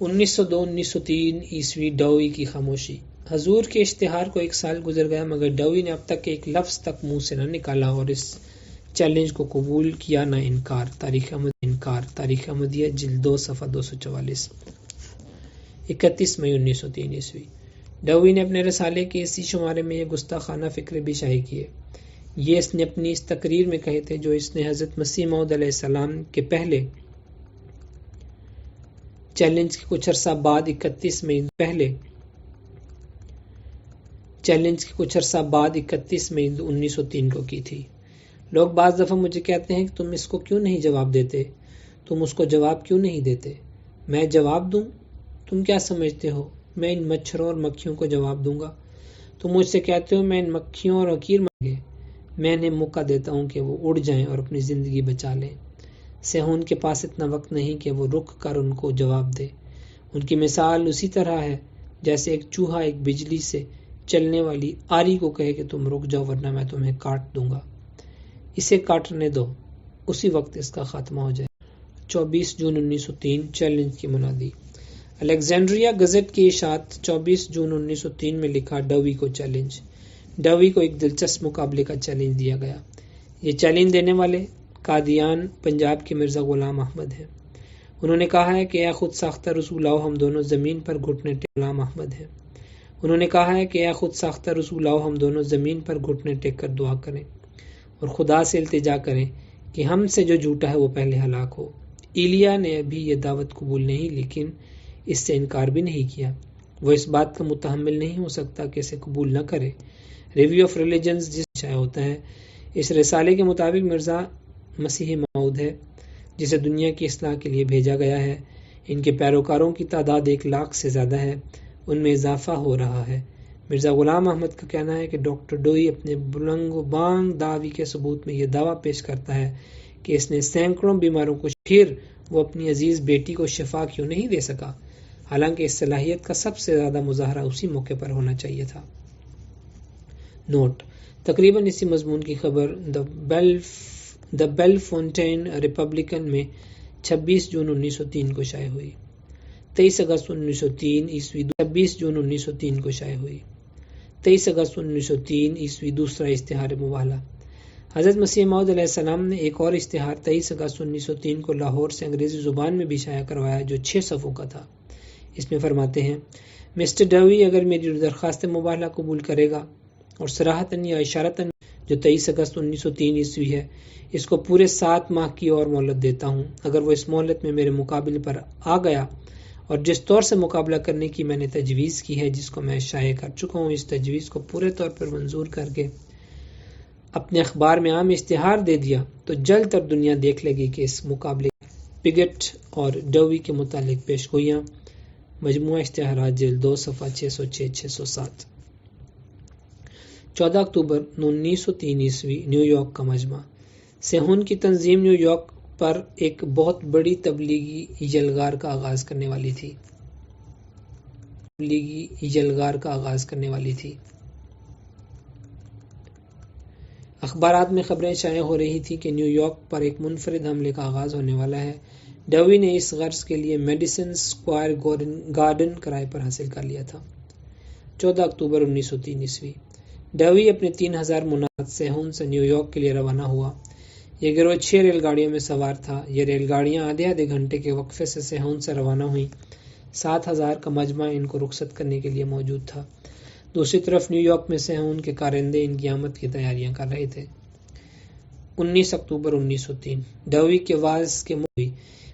1902-1903 عیسوی ڈوئی کی خاموشی۔ حضور کے اشتہار کو 1 سال گزر گیا مگر ڈوئی نے اب تک ایک لفظ تک منہ سے نہ نکالا اور اس چیلنج کو قبول کیا نہ انکار۔ تاریخ احمدیہ جلد 2 صفحہ 244۔ 31 مئی 1903 عیسوی ڈوئی نے اپنے رسالے کے اسی شمارے میں یہ گستاخانہ فکرے بھی شائع کیے۔ یہ اس نے اپنی اس تقریر میں کہے تھے جو اس نے حضرت مسیح موعود علیہ السلام کے پہلے چیلنج کے کچھ عرصہ بعد 31 مئی 1903 کو کی تھی۔ لوگ بعض دفعہ مجھے کہتے ہیں کہ تم اس کو کیوں نہیں جواب دیتے، تم اس کو جواب کیوں نہیں دیتے؟ میں جواب دوں؟ تم کیا سمجھتے ہو میں ان مچھروں اور مکھیوں کو جواب دوں گا؟ تم مجھ سے کہتے ہو میں ان مکھیوں اور حقیر مانگے، میں انہیں موقع دیتا ہوں کہ وہ اڑ جائیں اور اپنی زندگی بچا لیں۔ سیہون کے پاس اتنا وقت نہیں کہ وہ رک کر ان کو جواب دے۔ ان کی مثال اسی طرح ہے جیسے ایک چوہا ایک بجلی سے چلنے والی آری کو کہے کہ تم رک جاؤ ورنہ میں تمہیں کاٹ دوں گا۔ اسے کاٹنے دو، اسی وقت اس کا خاتمہ ہو جائے۔ 24 جون 1903 چیلنج کی منادی۔ الیگزینڈریا گزٹ کی اشاعت 24 جون 1903 میں لکھا ڈوئی کو چیلنج۔ ڈوئی کو ایک دلچسپ مقابلے کا چیلنج دیا گیا۔ یہ چیلنج دینے والے قادیان پنجاب کے مرزا غلام احمد ہیں۔ انہوں نے کہا ہے کہ اے خود ساختہ رسول آؤ ہم دونوں زمین پر گھٹنے ٹیک غلام احمد ہیں۔ انہوں نے کہا ہے کہ اے خود ساختہ رسول آؤ ہم دونوں زمین پر گھٹنے ٹیک کر دعا کریں اور خدا سے التجا کریں کہ ہم سے جو جھوٹا ہے وہ پہلے ہلاک ہو۔ ایلیا نے ابھی یہ دعوت قبول نہیں لیکن اس سے انکار بھی نہیں کیا۔ وہ اس بات کا متحمل نہیں ہو سکتا کہ اسے قبول نہ کرے۔ ریویو آف ریلیجنز جس شائع ہوتا ہے، اس رسالے کے مطابق مرزا مسیح موعود ہے جسے دنیا کی اصلاح کے لیے بھیجا گیا ہے۔ ان کے پیروکاروں کی تعداد 1 لاکھ سے زیادہ ہے، ان میں اضافہ ہو رہا ہے۔ مرزا غلام احمد کا کہنا ہے کہ ڈاکٹر ڈوئی اپنے بلنگ و بانگ دعوی کے ثبوت میں یہ دعویٰ پیش کرتا ہے کہ اس نے سینکڑوں بیماروں کو پھر وہ اپنی عزیز بیٹی کو شفا کیوں نہیں دے سکا، حالانکہ اس صلاحیت کا سب سے زیادہ مظاہرہ اسی موقع پر ہونا چاہیے تھا۔ نوٹ: تقریباً اسی مضمون کی خبر دا بیل فونٹین ریپبلکن میں 26 جون 1903 کو شائع ہوئی۔ 23 اگست 1903 عیسوی 26 جون 1903 کو شائع ہوئی۔ 23 اگست 1903 عیسوی دوسرا اشتہار مباہلہ۔ حضرت مسیح موعود علیہ السلام نے ایک اور اشتہار 23 اگست 1903 کو لاہور سے انگریزی زبان میں بھی شائع کروایا جو 6 صفحوں کا تھا۔ اس میں فرماتے ہیں: مسٹر ڈوئی اگر میری درخواست مباہلہ قبول کرے گا اور صراحتاً یا اشارتاً جو 23 اگست 1903 عیسوی ہے اس کو پورے 7 ماہ کی اور مہلت دیتا ہوں۔ اگر وہ اس مہلت میں میرے مقابلے پر آ گیا اور جس طور سے مقابلہ کرنے کی میں نے تجویز کی ہے جس کو میں شائع کر چکا ہوں، اس تجویز کو پورے طور پر منظور کر کے اپنے اخبار میں عام اشتہار دے دیا تو جلد تر دنیا دیکھ لے گی کہ اس مقابلے پگٹ اور ڈوئی کے متعلق پیشگوئیاں۔ مجموعہ اشتہارات جلد 2 صفحہ 606-607۔ 14 اکتوبر 1903 عیسوی نیو یارک کا مجمع۔ سیہون کی تنظیم نیو یارک پر ایک بہت بڑی تبلیغی یلغار کا آغاز کرنے والی تھی۔ اخبارات میں خبریں شائع ہو رہی تھی کہ نیو یارک پر ایک منفرد حملے کا آغاز ہونے والا ہے۔ ڈوئی نے اس غرض کے لیے میڈیسن اسکوائر گارڈن کرائے پر حاصل کر لیا تھا۔ 14 اکتوبر 1903 عیسوی ڈوئی اپنے 3000 مناد سیہون سے نیو یارک کے لیے روانہ ہوا۔ یہ گروہ 6 ریل گاڑیوں میں سوار تھا۔ یہ ریل گاڑیاں آدھے گھنٹے کے وقفے سے سیہون سے روانہ ہوئیں۔ 7000 کا مجمع ان کو رخصت کرنے کے لیے موجود تھا۔ دوسری طرف نیو یارک میں صہیون کے کارندے ان کی آمد کی تیاریاں کر رہے تھے۔ 19 اکتوبر 1903 ڈوی کے واعظ کے ہوئی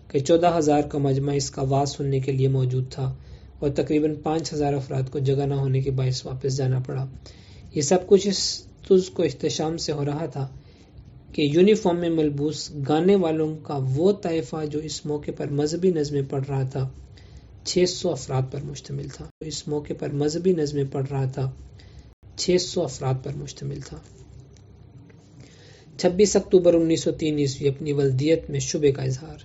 کہ 14,000 کا مجمع اس کا واعظ سننے کے لیے موجود تھا اور تقریباً 5,000 افراد کو جگہ نہ ہونے کے باعث واپس جانا پڑا۔ یہ سب کچھ اس طرز کو احتشام سے ہو رہا تھا کہ یونیفارم میں ملبوس گانے والوں کا وہ طائفہ جو اس موقع پر مذہبی نظمیں پڑھ رہا تھا 600 افراد پر مشتمل تھا۔ اس موقع پر مذہبی نظمیں پڑھ رہا تھا 600 افراد پر مشتمل تھا۔ 26 اکتوبر 1903 عیسوی اپنی ولدیت میں شبے کا اظہار۔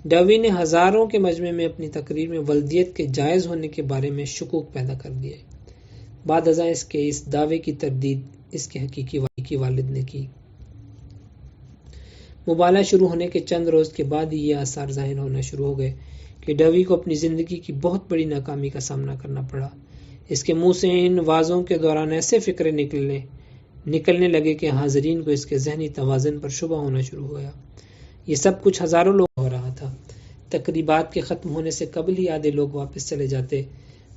ڈوی نے ہزاروں کے مجمع میں اپنی تقریر میں ولدیت کے جائز ہونے کے بارے میں شکوک پیدا کر دیے۔ بعد ازاں اس کے اس دعوے کی تردید اس کے حقیقی والد نے کی۔ مبالغہ شروع ہونے کے چند روز کے بعد ہی یہ آثار ظاہر ہونا شروع ہو گئے کہ ڈوی کو اپنی زندگی کی بہت بڑی ناکامی کا سامنا کرنا پڑا۔ اس کے منہ سے ان وعظوں کے دوران ایسے فکرے نکلنے لگے کہ حاضرین کو اس کے ذہنی توازن پر شبہ ہونا شروع ہو گیا۔ یہ سب کچھ ہزاروں لوگ ہو رہا تھا۔ تقریبات کے ختم ہونے سے قبل ہی آدھے لوگ واپس چلے جاتے،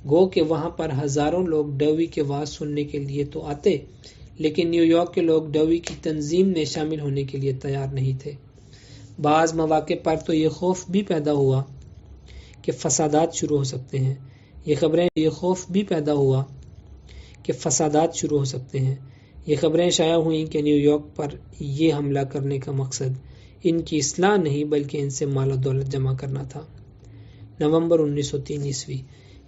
گو کہ وہاں پر ہزاروں لوگ ڈوی کے واعظ سننے کے لیے تو آتے، لیکن نیو یارک کے لوگ ڈوی کی تنظیم میں شامل ہونے کے لیے تیار نہیں تھے۔ بعض مواقع پر تو یہ خوف بھی پیدا ہوا کہ فسادات شروع ہو سکتے ہیں۔ یہ خبریں شائع ہوئیں کہ نیو یارک پر یہ حملہ کرنے کا مقصد ان کی اصلاح نہیں بلکہ ان سے مال و دولت جمع کرنا تھا۔ نومبر 1903 عیسوی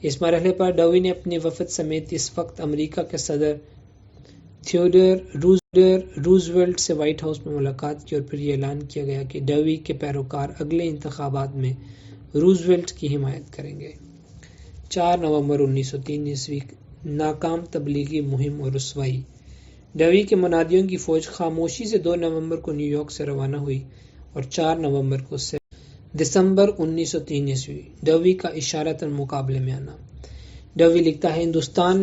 اس مرحلے پر ڈوی نے اپنے وفد سمیت اس وقت امریکہ کے صدر تھیوڈور روزویلٹ سے وائٹ ہاؤس میں ملاقات کی اور پھر یہ اعلان کیا گیا کہ ڈوی کے پیروکار اگلے انتخابات میں روزویلٹ کی حمایت کریں گے۔ 4 نومبر 1903 عیسوی ناکام تبلیغی مہم اور رسوائی۔ ڈوی کے منادیوں کی فوج خاموشی سے 2 نومبر کو نیو یارک سے روانہ ہوئی اور 4 نومبر کو دسمبر 1903 عیسوی ڈوی کا اشارتاً مقابلے میں آنا۔ ڈوی لکھتا ہے ہندوستان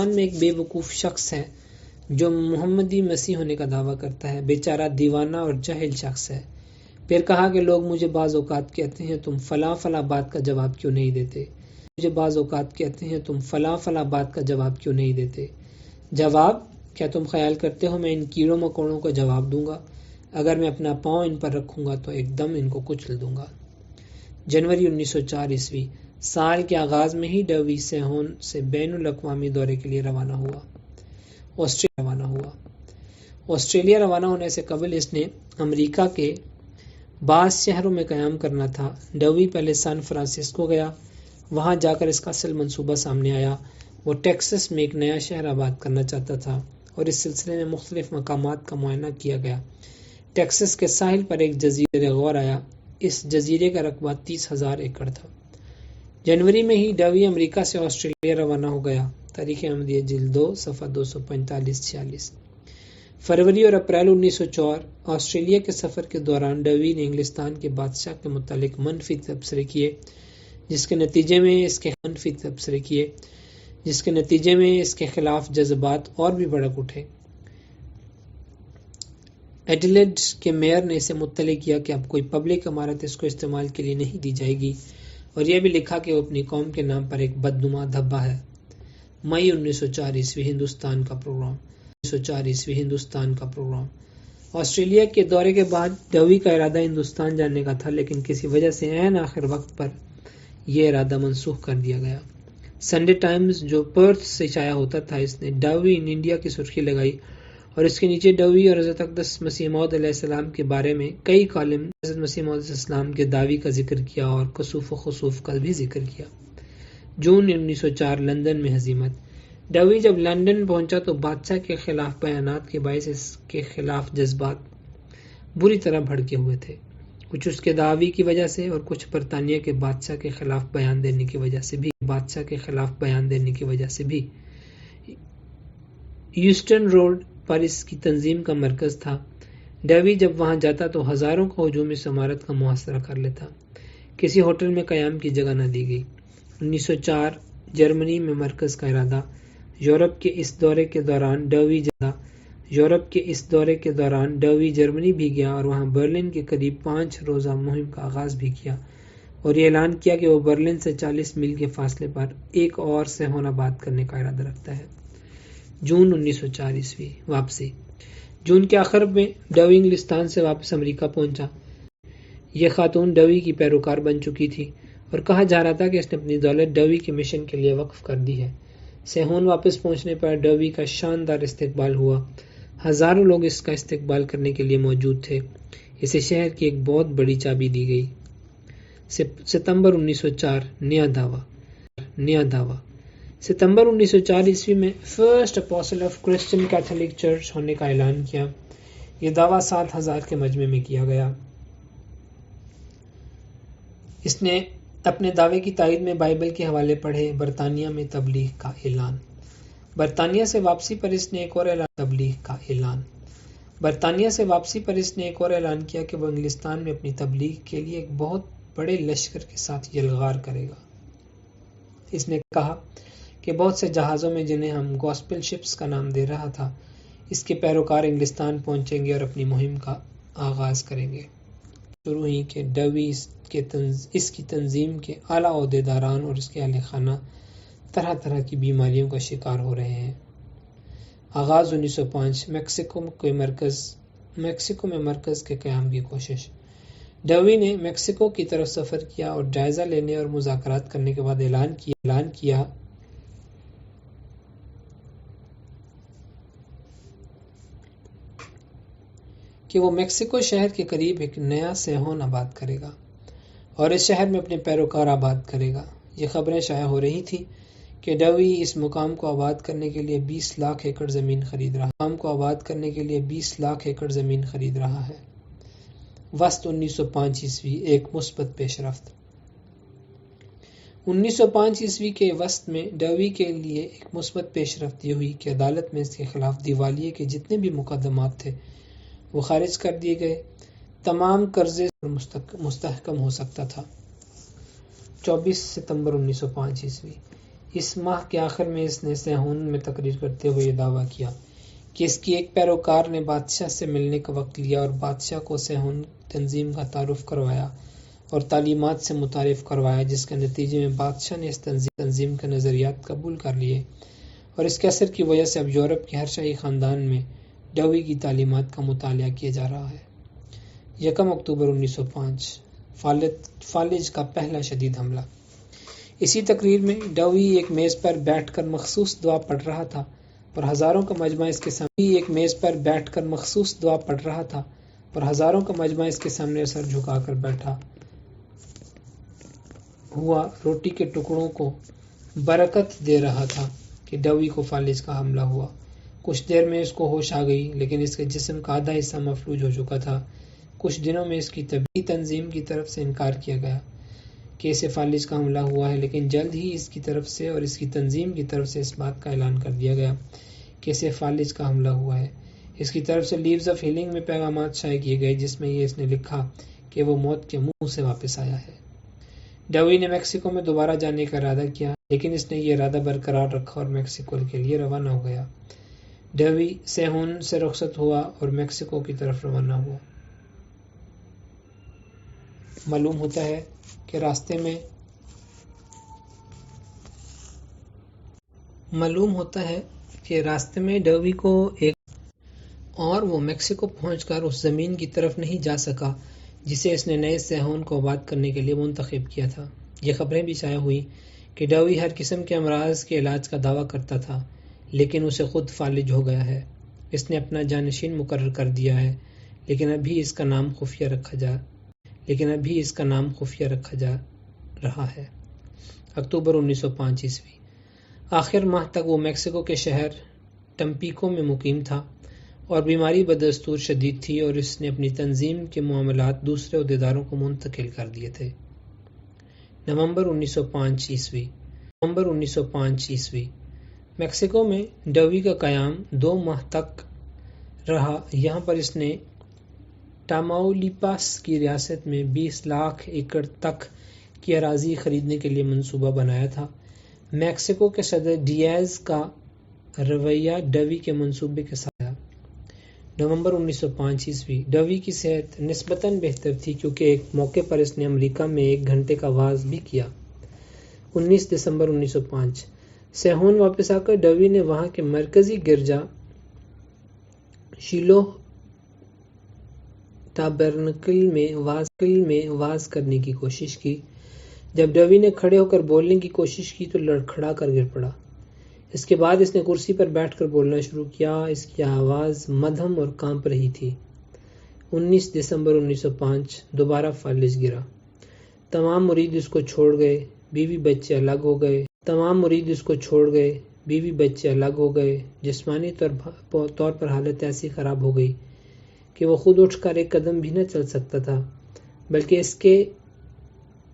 میں ایک بے وقوف شخص ہے جو محمدی مسیح ہونے کا دعویٰ کرتا ہے، بیچارہ دیوانہ اور جاہل شخص ہے۔ پھر کہا کہ لوگ مجھے بعض اوقات کہتے ہیں تم فلاں فلاں بات کا جواب کیوں نہیں دیتے؟ جواب: کیا تم خیال کرتے ہو میں ان کیڑوں مکوڑوں کو جواب دوں گا؟ اگر میں اپنا پاؤں ان پر رکھوں گا تو ایک دم ان کو کچل دوں گا۔ جنوری 1904 عیسوی سال کے آغاز میں ہی ڈوی صہیون سے بین الاقوامی دورے کے لیے روانہ ہوا۔ آسٹریلیا روانہ ہونے سے قبل اس نے امریکہ کے بعض شہروں میں قیام کرنا تھا۔ ڈوی پہلے سان فرانسسکو گیا، وہاں جا کر اس کا اصل منصوبہ سامنے آیا۔ وہ ٹیکساس میں ایک نیا شہر آباد کرنا چاہتا تھا اور اس سلسلے میں مختلف مقامات کا معائنہ کیا گیا۔ ٹیکساس کے ساحل پر ایک جزیرہ غور آیا، اس جزیرے کا رقبہ 30,000 ایکڑ تھا۔ جنوری میں ہی ڈوی امریکہ سے آسٹریلیا روانہ ہو گیا۔ تاریخ احمدیہ جلد 2 صفحہ 245-46۔ فروری اور اپریل 1904 آسٹریلیا کے سفر کے دوران ڈوی نے انگلستان کے بادشاہ کے متعلق منفی تبصرے کیے، جس کے نتیجے میں اس کے خلاف جذبات اور بھی بھڑک اٹھے۔ ایڈیلیڈ کے میئر نے اسے مطلع کیا کہ اب کوئی پبلک عمارت اس کو استعمال کے لیے نہیں دی جائے گی، اور یہ بھی لکھا کہ وہ اپنی قوم کے نام پر ایک بدنما دھبہ ہے۔ مئی 1904 عیسوی ہندوستان کا پروگرام۔ آسٹریلیا کے دورے کے بعد ڈوی کا ارادہ ہندوستان جانے کا تھا، لیکن کسی وجہ سے عین آخر وقت پر یہ ارادہ منسوخ کر دیا گیا۔ سنڈے ٹائمز جو پرتھ سے شائع ہوتا تھا، اس نے ڈوی ان انڈیا کی سرخی لگائی اور اس کے نیچے ڈوی اور حضرت اقدس مسیح موعود علیہ السلام کے بارے میں کئی کالم حضرت مسیح موعود علیہ السلام کے دعوی کا ذکر کیا اور کسوف و خسوف کا بھی ذکر کیا۔ جون 1904 لندن میں ہزیمت۔ ڈوی جب لندن پہنچا تو بادشاہ کے خلاف بیانات کے باعث اس کے خلاف جذبات بری طرح بھڑکے ہوئے تھے، کچھ اس کے دعوی کی وجہ سے اور کچھ برطانیہ کے بادشاہ کے خلاف بیان دینے کی وجہ سے بھی۔ یوسٹن روڈ پر اس کی تنظیم کا مرکز تھا۔ ڈوی جب وہاں جاتا تو ہزاروں کا ہجوم اس عمارت کا محاصرہ کر لیتا۔ کسی ہوٹل میں قیام کی جگہ نہ دی گئی۔ 1904 جرمنی میں مرکز کا ارادہ۔ یورپ کے اس دورے کے دوران ڈوی جرمنی بھی گیا اور وہاں برلن کے قریب 5 روزہ مہم کا آغاز بھی کیا اور یہ اعلان کیا کہ وہ برلن سے 40 میل کے فاصلے پر ایک اور سیہون آباد کرنے کا ارادہ رکھتا ہے۔ جون 1904 واپسی۔ جون کے آخر میں ڈوی انگلستان سے واپس امریکہ پہنچا۔ یہ خاتون ڈوی کی پیروکار بن چکی تھی اور کہا جا رہا تھا کہ اس نے اپنی دولت ڈوی کے مشن کے لیے وقف کر دی ہے۔ سیہون واپس پہنچنے پر ڈوی کا شاندار استقبال ہوا۔ ہزاروں لوگ اس کا استقبال کرنے کے لیے موجود تھے۔ اسے شہر کی ایک بہت بڑی چابی دی گئی۔ ستمبر 1904 نیا دعویٰ۔ ستمبر 1904 میں first apostle of Christian Catholic church ہونے کا اعلان کیا۔ یہ دعویٰ 7000 کے مجمع میں کیا گیا۔ اس نے اپنے دعوے کی تائید میں بائبل کے حوالے پڑھے۔ برطانیہ میں تبلیغ کا اعلان۔ برطانیہ سے واپسی پر اس نے ایک اور اعلان کیا کہ وہ انگلستان میں اپنی تبلیغ کے لیے ایک بہت بڑے لشکر کے ساتھ یلغار کرے گا۔ اس نے کہا کہ بہت سے جہازوں میں جنہیں ہم گوسپل شپس کا نام دے رہا تھا، اس کے پیروکار انگلستان پہنچیں گے اور اپنی مہم کا آغاز کریں گے۔ شروع ہوئی کہ ڈوی اس کی تنظیم کے اعلیٰ عہدیداران اور اس کے اہل خانہ طرح طرح کی بیماریوں کا شکار ہو رہے ہیں۔ آغاز 1905 میکسیکو میں مرکز کے قیام کی کوشش۔ ڈوی نے میکسیکو کی طرف سفر کیا اور جائزہ لینے اور مذاکرات کرنے کے بعد اعلان کیا کہ وہ میکسیکو شہر کے قریب ایک نیا سیہون آباد کرے گا اور اس شہر میں اپنے پیروکار آباد کرے گا۔ یہ خبریں شائع ہو رہی تھی کہ ڈوی اس مقام کو آباد کرنے کے لیے 20 لاکھ ایکڑ زمین خرید رہا ہے۔ وسط 1905 ایک مثبت پیش رفت۔ 1905 کے وسط میں ڈوی کے لیے ایک مثبت پیش رفت یہ ہوئی کہ عدالت میں اس کے خلاف دیوالیے کے جتنے بھی مقدمات تھے وہ خارج کر دیے گئے۔ تمام قرضے مستحکم ہو سکتا تھا۔ 24 ستمبر 1905 اس ماہ کے آخر میں اس نے سیہون میں تقریر کرتے ہوئے یہ دعویٰ کیا کہ اس کی ایک پیروکار نے بادشاہ سے ملنے کا وقت لیا اور بادشاہ کو سیہون تنظیم کا تعارف کروایا اور تعلیمات سے متعارف کروایا، جس کے نتیجے میں بادشاہ نے اس تنظیم کے نظریات قبول کر لیے اور اس کے اثر کی وجہ سے اب یورپ کے ہر شاہی خاندان میں ڈوی کی تعلیمات کا مطالعہ کیا جا رہا ہے۔ 1 اکتوبر 1905 فالج کا پہلا شدید حملہ۔ اسی تقریر میں ڈوی ایک میز پر بیٹھ کر مخصوص دعا پڑھ رہا تھا اور ہزاروں کا مجمع اس کے سامنے سر جھکا کر بیٹھا ہوا روٹی کے ٹکڑوں کو برکت دے رہا تھا کہ ڈوی کو فالج کا حملہ ہوا۔ کچھ دیر میں اس کو ہوش آ گئی، لیکن اس کے جسم کا آدھا حصہ مفلوج ہو چکا تھا۔ کچھ دنوں میں اس کی طبی تنظیم کی طرف سے انکار کیا گیا کہ اسے فالج کا حملہ ہوا ہے، لیکن جلد ہی اس کی طرف سے اور اس کی تنظیم کی طرف سے اس بات کا اعلان کر دیا گیا کہ اسے فالج کا حملہ ہوا ہے۔ اس کی طرف سے لیوز آف ہیلنگ میں پیغامات شائع کیے گئے جس میں اس نے لکھا کہ وہ موت کے منہ سے واپس آیا ہے۔ ڈوی نے میکسیکو میں دوبارہ جانے کا ارادہ کیا، لیکن اس نے یہ ارادہ برقرار رکھا اور میکسیکو کے لیے روانہ ہو گیا۔ ڈوی سیہون سے رخصت ہوا اور میکسیکو کی طرف روانہ ہوا۔ معلوم ہوتا ہے کہ راستے میں ڈوی کو اور وہ میکسیکو پہنچ کر اس زمین کی طرف نہیں جا سکا جسے اس نے نئے سیہون کو آباد کرنے کے لیے منتخب کیا تھا۔ یہ خبریں بھی شائع ہوئی کہ ڈوی ہر قسم کے امراض کے علاج کا دعویٰ کرتا تھا، لیکن اسے خود فالج ہو گیا ہے۔ اس نے اپنا جانشین مقرر کر دیا ہے، لیکن ابھی اس کا نام خفیہ رکھا جا رہا ہے۔ اکتوبر 1905 آخر ماہ تک وہ میکسیکو کے شہر ٹمپیکو میں مقیم تھا اور بیماری بدستور شدید تھی اور اس نے اپنی تنظیم کے معاملات دوسرے عہدیداروں کو منتقل کر دیے تھے۔ نومبر 1905 میکسیکو میں ڈوی کا قیام 2 ماہ تک رہا۔ یہاں پر اس نے ٹاماولیپاس کی ریاست میں 20 لاکھ ایکڑ تک کی اراضی خریدنے کے لیے منصوبہ بنایا تھا۔ میکسیکو کے صدر ڈیاز کا رویہ ڈوی کے منصوبے کے ساتھ آیا۔ نومبر 1905 ء ڈوی کی صحت نسبتاً بہتر تھی کیونکہ ایک موقع پر اس نے امریکہ میں 1 گھنٹے کا وعظ بھی کیا۔ 19 دسمبر 1905 سیہون واپس آ کر ڈوی نے وہاں کے مرکزی گرجا شیلوہ ٹابرنکل میں وعظ کرنے کی کوشش کی۔ جب ڈوی نے کھڑے ہو کر بولنے کی کوشش کی تو لڑکھڑا کر گر پڑا۔ اس کے بعد اس نے کرسی پر بیٹھ کر بولنا شروع کیا۔ اس کی آواز مدھم اور کانپ رہی تھی۔ 19 دسمبر 1905 دوبارہ فالج گرا۔ تمام مرید اس کو چھوڑ گئے، بیوی بچے الگ ہو گئے۔ جسمانی طور پر حالت ایسی خراب ہو گئی کہ وہ خود اٹھ کر ایک قدم بھی نہ چل سکتا تھا، بلکہ اس کے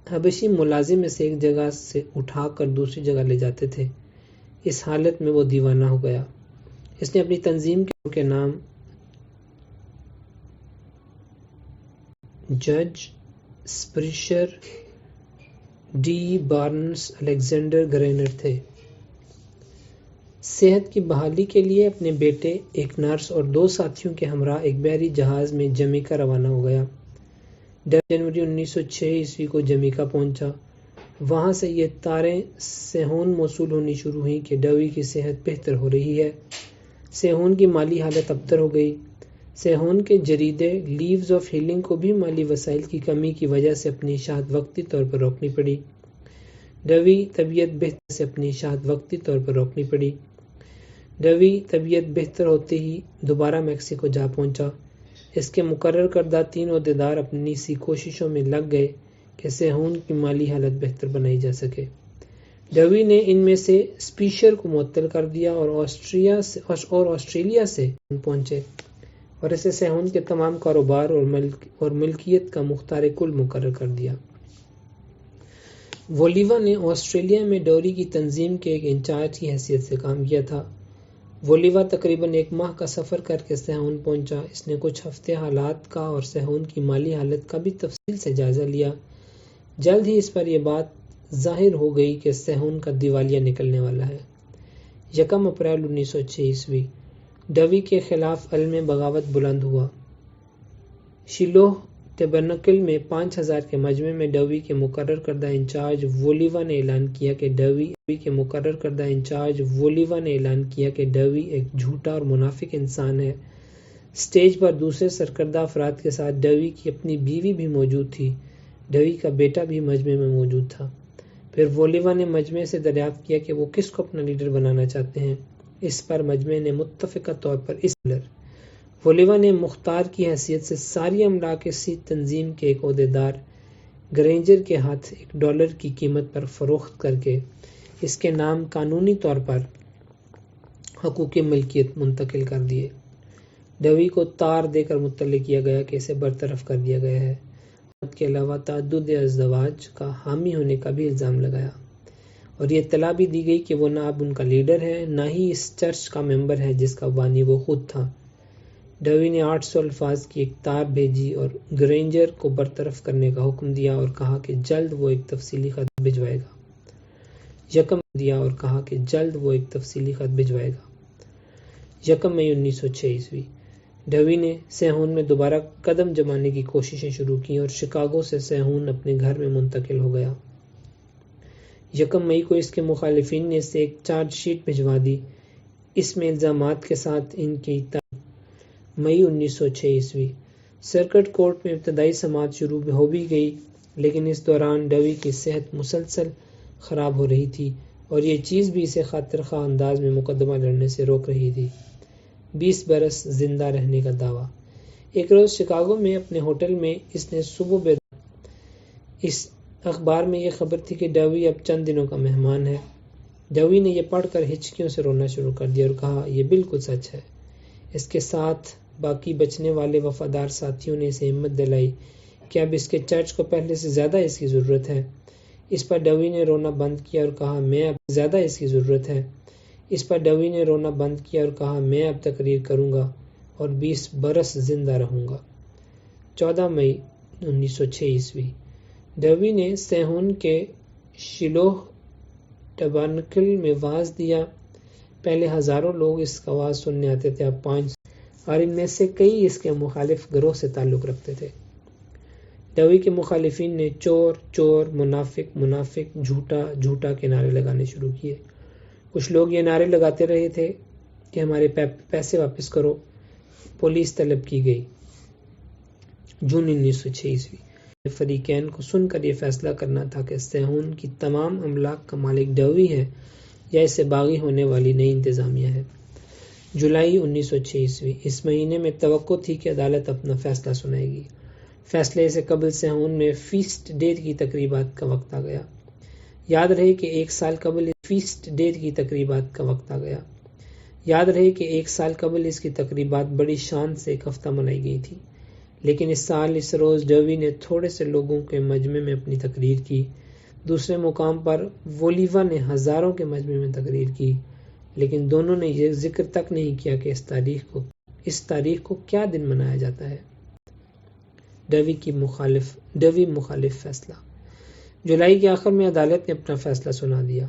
حبشی ملازم اسے ایک جگہ سے اٹھا کر دوسری جگہ لے جاتے تھے۔ اس حالت میں وہ دیوانہ ہو گیا۔ اس نے اپنی تنظیم کے نام جج اسپریشر ڈی بارنس الیگزینڈر گرینر تھے۔ صحت کی بحالی کے لیے اپنے بیٹے، ایک نرس اور 2 ساتھیوں کے ہمراہ ایک بحری جہاز میں جمیکا روانہ ہو گیا۔ جنوری 1906 کو جمیکا پہنچا۔ وہاں سے یہ تاریں سیہون موصول ہونی شروع ہوئیں کہ ڈوی کی صحت بہتر ہو رہی ہے۔ سیہون کی مالی حالت ابتر ہو گئی۔ سیہون کے جریدے لیوز آف ہیلنگ کو بھی مالی وسائل کی کمی کی وجہ سے اپنی اشاعت وقتی طور پر روکنی پڑی۔ ڈوی طبیعت بہتر ہوتے ہی دوبارہ میکسیکو جا پہنچا۔ اس کے مقرر کردہ 3 عہدیدار اپنی سی کوششوں میں لگ گئے کہ سیہون کی مالی حالت بہتر بنائی جا سکے۔ ڈوی نے ان میں سے اسپیشر کو معطل کر دیا اور آسٹریلیا سے پہنچے اور اسے سیہون کے تمام کاروبار اور ملکیت کا مختار کل مقرر کر دیا۔ وولیوا نے آسٹریلیا میں ڈوری کی تنظیم کے ایک انچارج کی حیثیت سے کام کیا تھا۔ وولیوا تقریباً 1 ماہ کا سفر کر کے سیہون پہنچا۔ اس نے کچھ ہفتے حالات کا اور سیہون کی مالی حالت کا بھی تفصیل سے جائزہ لیا۔ جلد ہی اس پر یہ بات ظاہر ہو گئی کہ سیہون کا دیوالیہ نکلنے والا ہے۔ 1 اپریل 1906 ڈوی کے خلاف علم بغاوت بلند ہوا۔ شیلوہ ٹیبرنکل میں 5000 کے مجمع میں ڈوی کے مقرر کردہ انچارج وولیوا نے اعلان کیا کہ ڈوی ایک جھوٹا اور منافق انسان ہے۔ سٹیج پر دوسرے سرکردہ افراد کے ساتھ ڈوی کی اپنی بیوی بھی موجود تھی۔ ڈوی کا بیٹا بھی مجمع میں موجود تھا۔ پھر وولیوا نے مجمع سے دریافت کیا کہ وہ کس کو اپنا لیڈر بنانا چاہتے ہیں۔ اس پر مجمع نے متفقہ طور پر وولیوا نے مختار کی حیثیت سے ساری املاک اسی تنظیم کے ایک عہدیدار گرینجر کے ہاتھ $1 کی قیمت پر فروخت کر کے اس کے نام قانونی طور پر حقوق ملکیت منتقل کر دیے۔ ڈوی کو تار دے کر مطلع کیا گیا کہ اسے برطرف کر دیا گیا ہے۔ کے علاوہ تعدد ازدواج کا حامی ہونے کا بھی الزام لگایا اور یہ اطلاع بھی دی گئی کہ وہ نہ اب ان کا لیڈر ہے نہ ہی اس چرچ کا ممبر ہے جس کا بانی وہ خود تھا۔ ڈوی نے 800 الفاظ کی ایک تار بھیجی اور گرینجر کو برطرف کرنے کا حکم دیا اور کہا کہ جلد وہ ایک تفصیلی خط بھجوائے گا۔ 1 مئی 1906 ڈوی نے سیہون میں دوبارہ قدم جمانے کی کوششیں شروع کی اور شکاگو سے سیہون اپنے گھر میں منتقل ہو گیا۔ 1 مئی کو اس کے مخالفین نے اسے ایک چارج شیٹ بھجوا دی۔ اس میں الزامات کے ساتھ ان کی مئی 1906 سرکٹ کورٹ میں ابتدائی سماعت شروع ہو بھی گئی، لیکن اس دوران ڈوی کی صحت مسلسل خراب ہو رہی تھی اور یہ چیز بھی اسے خاطر خواہ انداز میں مقدمہ لڑنے سے روک رہی تھی۔ 20 برس زندہ رہنے کا دعویٰ۔ ایک روز شکاگو میں اپنے ہوٹل میں اس نے صبح اس اخبار میں یہ خبر تھی کہ ڈوی اب چند دنوں کا مہمان ہے۔ ڈوی نے یہ پڑھ کر ہچکیوں سے رونا شروع کر دیا اور کہا یہ بالکل سچ ہے۔ اس کے ساتھ باقی بچنے والے وفادار ساتھیوں نے اسے ہمت دلائی کہ اب اس کے چرچ کو پہلے سے زیادہ اس کی ضرورت ہے۔ اس پر ڈوی نے رونا بند کیا اور کہا میں اب تقریر کروں گا اور 20 برس زندہ رہوں گا۔ 14 مئی 1906 ڈوی نے سیہون کے شیلوہ ٹابرنکل میں وعظ دیا۔ پہلے ہزاروں لوگ اس کا وعظ سننے آتے تھے، اب اور ان میں سے کئی اس کے مخالف گروہ سے تعلق رکھتے تھے۔ ڈوی کے مخالفین نے چور چور، منافق منافق، جھوٹا جھوٹا کے نعرے لگانے شروع کیے۔ کچھ لوگ یہ نعرے لگاتے رہے تھے کہ ہمارے پیسے واپس کرو۔ پولیس طلب کی گئی۔ جون 1906 فریقین کو سن کر یہ فیصلہ کرنا تھا کہ سیہون کی تمام املاک کا مالک ڈوی ہے یا اس سے باغی ہونے والی نئی انتظامیہ ہے۔ جولائی 1906 اس مہینے میں توقع تھی کہ عدالت اپنا فیصلہ سنائے گی۔ فیصلے سے قبل سیہون میں فیسٹ ڈے کی تقریبات کا وقت آ گیا۔ یاد رہے کہ ایک سال قبل فیسٹ ڈے کی تقریبات کا وقت آ گیا۔ یاد رہے کہ ایک سال قبل اس کی تقریبات بڑی شان سے ایک ہفتہ منائی گئی تھی، لیکن اس سال اس روز ڈوی نے تھوڑے سے لوگوں کے مجمع میں اپنی تقریر کی۔ دوسرے مقام پر وولیوا نے ہزاروں کے مجمع میں تقریر کی، لیکن دونوں نے یہ ذکر تک نہیں کیا کہ اس تاریخ کو کیا دن منایا جاتا ہے۔ ڈوی مخالف فیصلہ۔ جولائی کے آخر میں عدالت نے اپنا فیصلہ سنا دیا،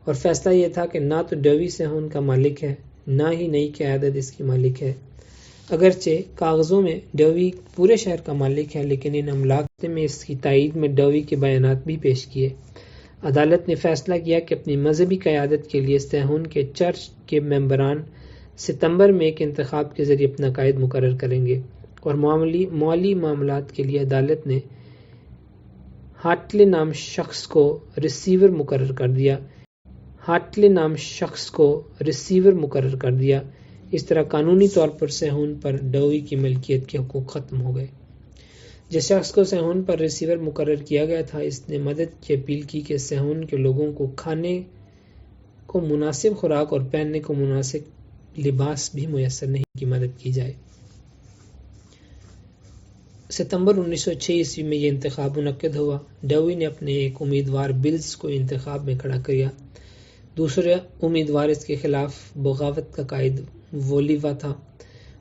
اور فیصلہ یہ تھا کہ نہ تو ڈوی سیہون کا مالک ہے، نہ ہی نئی قیادت اس کی مالک ہے۔ اگرچہ کاغذوں میں ڈوی پورے شہر کا مالک ہے، لیکن ان املاک میں اس کی تائید میں ڈوی کے بیانات بھی پیش کیے۔ عدالت نے فیصلہ کیا کہ اپنی مذہبی قیادت کے لیے سیہون کے چرچ کے ممبران ستمبر میں ایک انتخاب کے ذریعے اپنا قائد مقرر کریں گے، اور مالی معاملات کے لیے عدالت نے ہارٹلے نام شخص کو ریسیور مقرر کر دیا۔ اس طرح قانونی طور پر سیہون پر ڈوی کی ملکیت کے حقوق ختم ہو گئے۔ جس شخص کو سیہون پر ریسیور مقرر کیا گیا تھا، اس نے مدد کی اپیل کی کہ سیہون کے لوگوں کو کھانے کو مناسب خوراک اور پہننے کو مناسب لباس بھی میسر نہیں کی مدد کی جائے۔ ستمبر 1906 میں یہ انتخاب منعقد ہوا۔ ڈوی نے اپنے ایک امیدوار بلز کو انتخاب میں کھڑا کیا۔ دوسرا امیدوار اس کے خلاف بغاوت کا قائد وولیوا تھا۔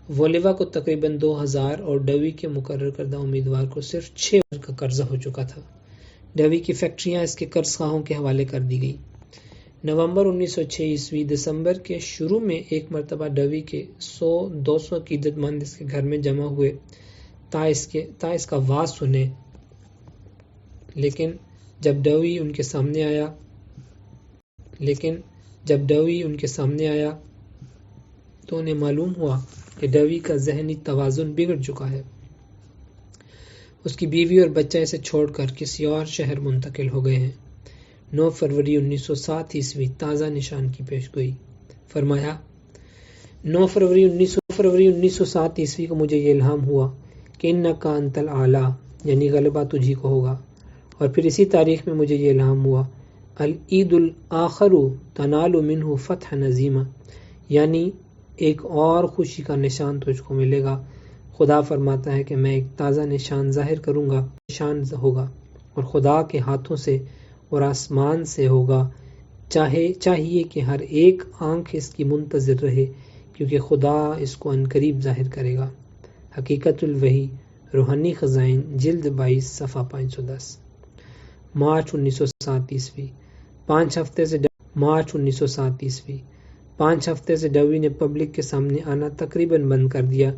وولیوا کو تقریباً 2000 اور ڈوی کے مقرر کردہ امیدوار کو صرف 6 کا قرضہ ہو چکا تھا۔ ڈوی کی فیکٹریاں اس کے قرض خواہوں کے حوالے کر دی گئی۔ نومبر 1906 دسمبر کے شروع میں ایک مرتبہ ڈوی کے 100-200 عقیدت مند اس کے گھر میں جمع ہوئے تا اس کا وعظ سنے، لیکن جب ڈوی ان کے سامنے آیا تو انہیں معلوم ہوا کہ ڈوی کا ذہنی توازن بگڑ چکا ہے۔ اس کی بیوی اور بچہ اسے چھوڑ کر کسی اور شہر منتقل ہو گئے ہیں۔ 9 فروری 1907 تازہ نشان کی پیشگوئی۔ فرمایا 9 فروری 1907 کو مجھے یہ الہام ہوا کہ انکا انت الاعلی، یعنی غلبہ تجھی کو ہوگا، اور پھر اسی تاریخ میں مجھے یہ الہام ہوا العید الاخر تنال منہ فتح نظیمہ، یعنی ایک اور خوشی کا نشان تجھ کو ملے گا۔ خدا فرماتا ہے کہ میں ایک تازہ نشان ظاہر کروں گا، نشان ہوگا، اور خدا کے ہاتھوں سے اور آسمان سے ہوگا۔ چاہیے کہ ہر ایک آنکھ اس کی منتظر رہے، کیونکہ خدا اس کو عنقریب ظاہر کرے گا۔ حقیقت الوحی، روحانی خزائن، جلد 22 صفحہ 510۔ مارچ 1907 5 ہفتے سے ڈوی نے پبلک کے سامنے آنا تقریباً بند کر دیا۔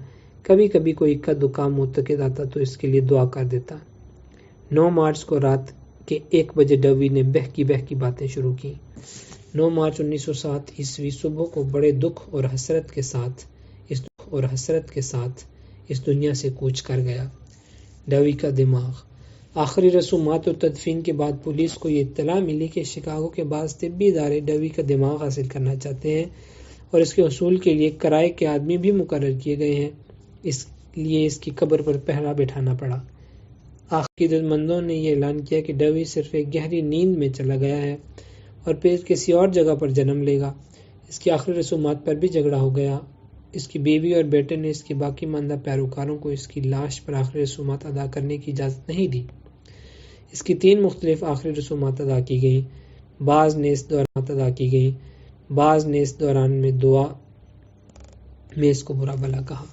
کبھی کبھی کوئی اکا دکا معتقد آتا تو اس کے لیے دعا کر دیتا۔ 9 مارچ کو رات کے 1 بجے ڈوی نے بہکی باتیں شروع کی۔ 9 مارچ 1907 صبح کو بڑے دکھ اور حسرت کے ساتھ اس دنیا سے کوچ کر گیا۔ ڈوی کا دماغ۔ آخری رسومات اور تدفین کے بعد پولیس کو یہ اطلاع ملی کہ شکاگو کے بعض طبی ادارے ڈوی کا دماغ حاصل کرنا چاہتے ہیں، اور اس کے حصول کے لیے کرائے کے آدمی بھی مقرر کیے گئے ہیں۔ اس لیے اس کی قبر پر پہرا بٹھانا پڑا۔ عقیدت مندوں نے یہ اعلان کیا کہ ڈوی صرف ایک گہری نیند میں چلا گیا ہے اور پھر کسی اور جگہ پر جنم لے گا۔ اس کی آخری رسومات پر بھی جھگڑا ہو گیا۔ اس کی بیوی اور بیٹے نے اس کی باقی ماندہ پیروکاروں کو اس کی لاش پر آخری رسومات ادا کرنے کی اجازت نہیں دی۔ اس کی 3 مختلف آخری رسومات ادا کی گئیں۔ بعض نے اس دوران میں دعا میں اس کو برا بھلا کہا۔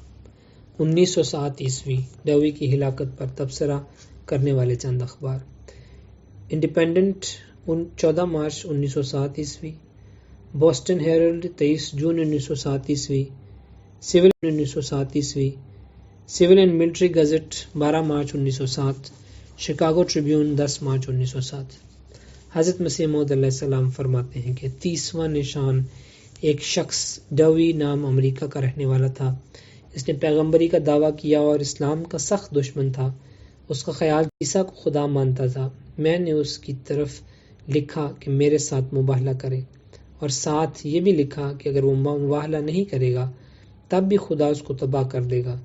1907 ڈوی کی ہلاکت پر تبصرہ کرنے والے چند اخبار۔ انڈیپینڈنٹ 14 مارچ 1907، بوسٹن ہیرلڈ 23 جون 1907، سول 1907 عیسوی، civil and military gazette 12 March 1907، Chicago tribune 10 March 1907۔ حضرت مسیح موعود علیہ السلام فرماتے ہیں کہ 30واں نشان ایک شخص ڈوی نام امریکہ کا رہنے والا تھا۔ اس نے پیغمبری کا دعویٰ کیا اور اسلام کا سخت دشمن تھا۔ اس کا خیال عیسیٰ کو خدا مانتا تھا۔ میں نے اس کی طرف لکھا کہ میرے ساتھ مباہلہ کرے، اور ساتھ یہ بھی لکھا کہ اگر وہ مباہلہ نہیں کرے گا تب بھی خدا اس کو تباہ کر دے گا۔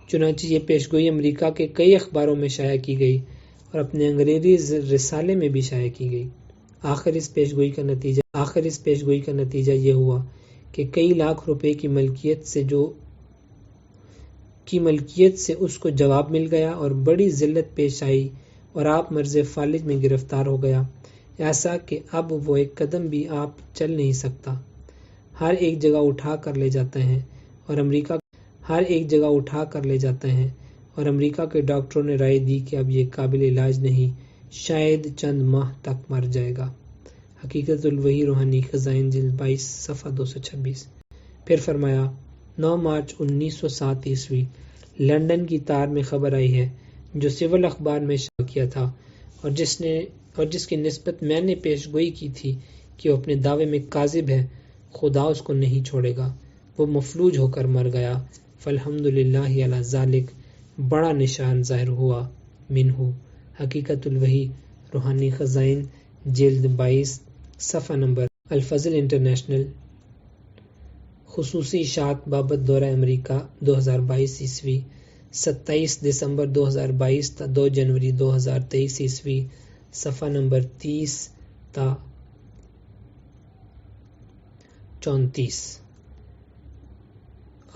چنانچہ یہ پیشگوئی امریکہ کے کئی اخباروں میں شائع کی گئی اور اپنے انگریزی رسالے میں بھی شائع کی گئی۔ آخر اس پیشگوئی کا نتیجہ یہ ہوا کہ کئی لاکھ روپے کی ملکیت سے اس کو جواب مل گیا اور بڑی ذلت پیش آئی، اور آپ مرض فالج میں گرفتار ہو گیا، ایسا کہ اب وہ ایک قدم بھی آپ چل نہیں سکتا۔ ہر ایک جگہ اٹھا کر لے جاتے ہیں اور امریکہ کے ڈاکٹروں نے رائے دی کہ اب یہ قابل علاج نہیں، شاید چند ماہ تک مر جائے گا۔ حقیقت الوحی روحانی خزائن جلد 22 صفحہ 226۔ پھر فرمایا 9 مارچ 1907 عیسوی، لندن کی تار میں خبر آئی ہے جو سول اخبار میں شائع کیا تھا اور جس کی نسبت میں نے پیشگوئی کی تھی کہ وہ اپنے دعوے میں کاذب ہے، خدا اس کو نہیں چھوڑے گا، وہ مفلوج ہو کر مر گیا۔ فالحمدللہ علی ذالک، بڑا نشان ظاہر ہوا منہ۔ حقیقت الوحی روحانی خزائن جلد 22 صفحہ نمبر۔ الفضل انٹرنیشنل، خصوصی اشاعت بابت دورہ امریکہ 2022 عیسوی، 27 دسمبر 2022 تا 2 جنوری 2023 عیسوی، صفحہ نمبر 30 تا 34۔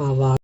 آواز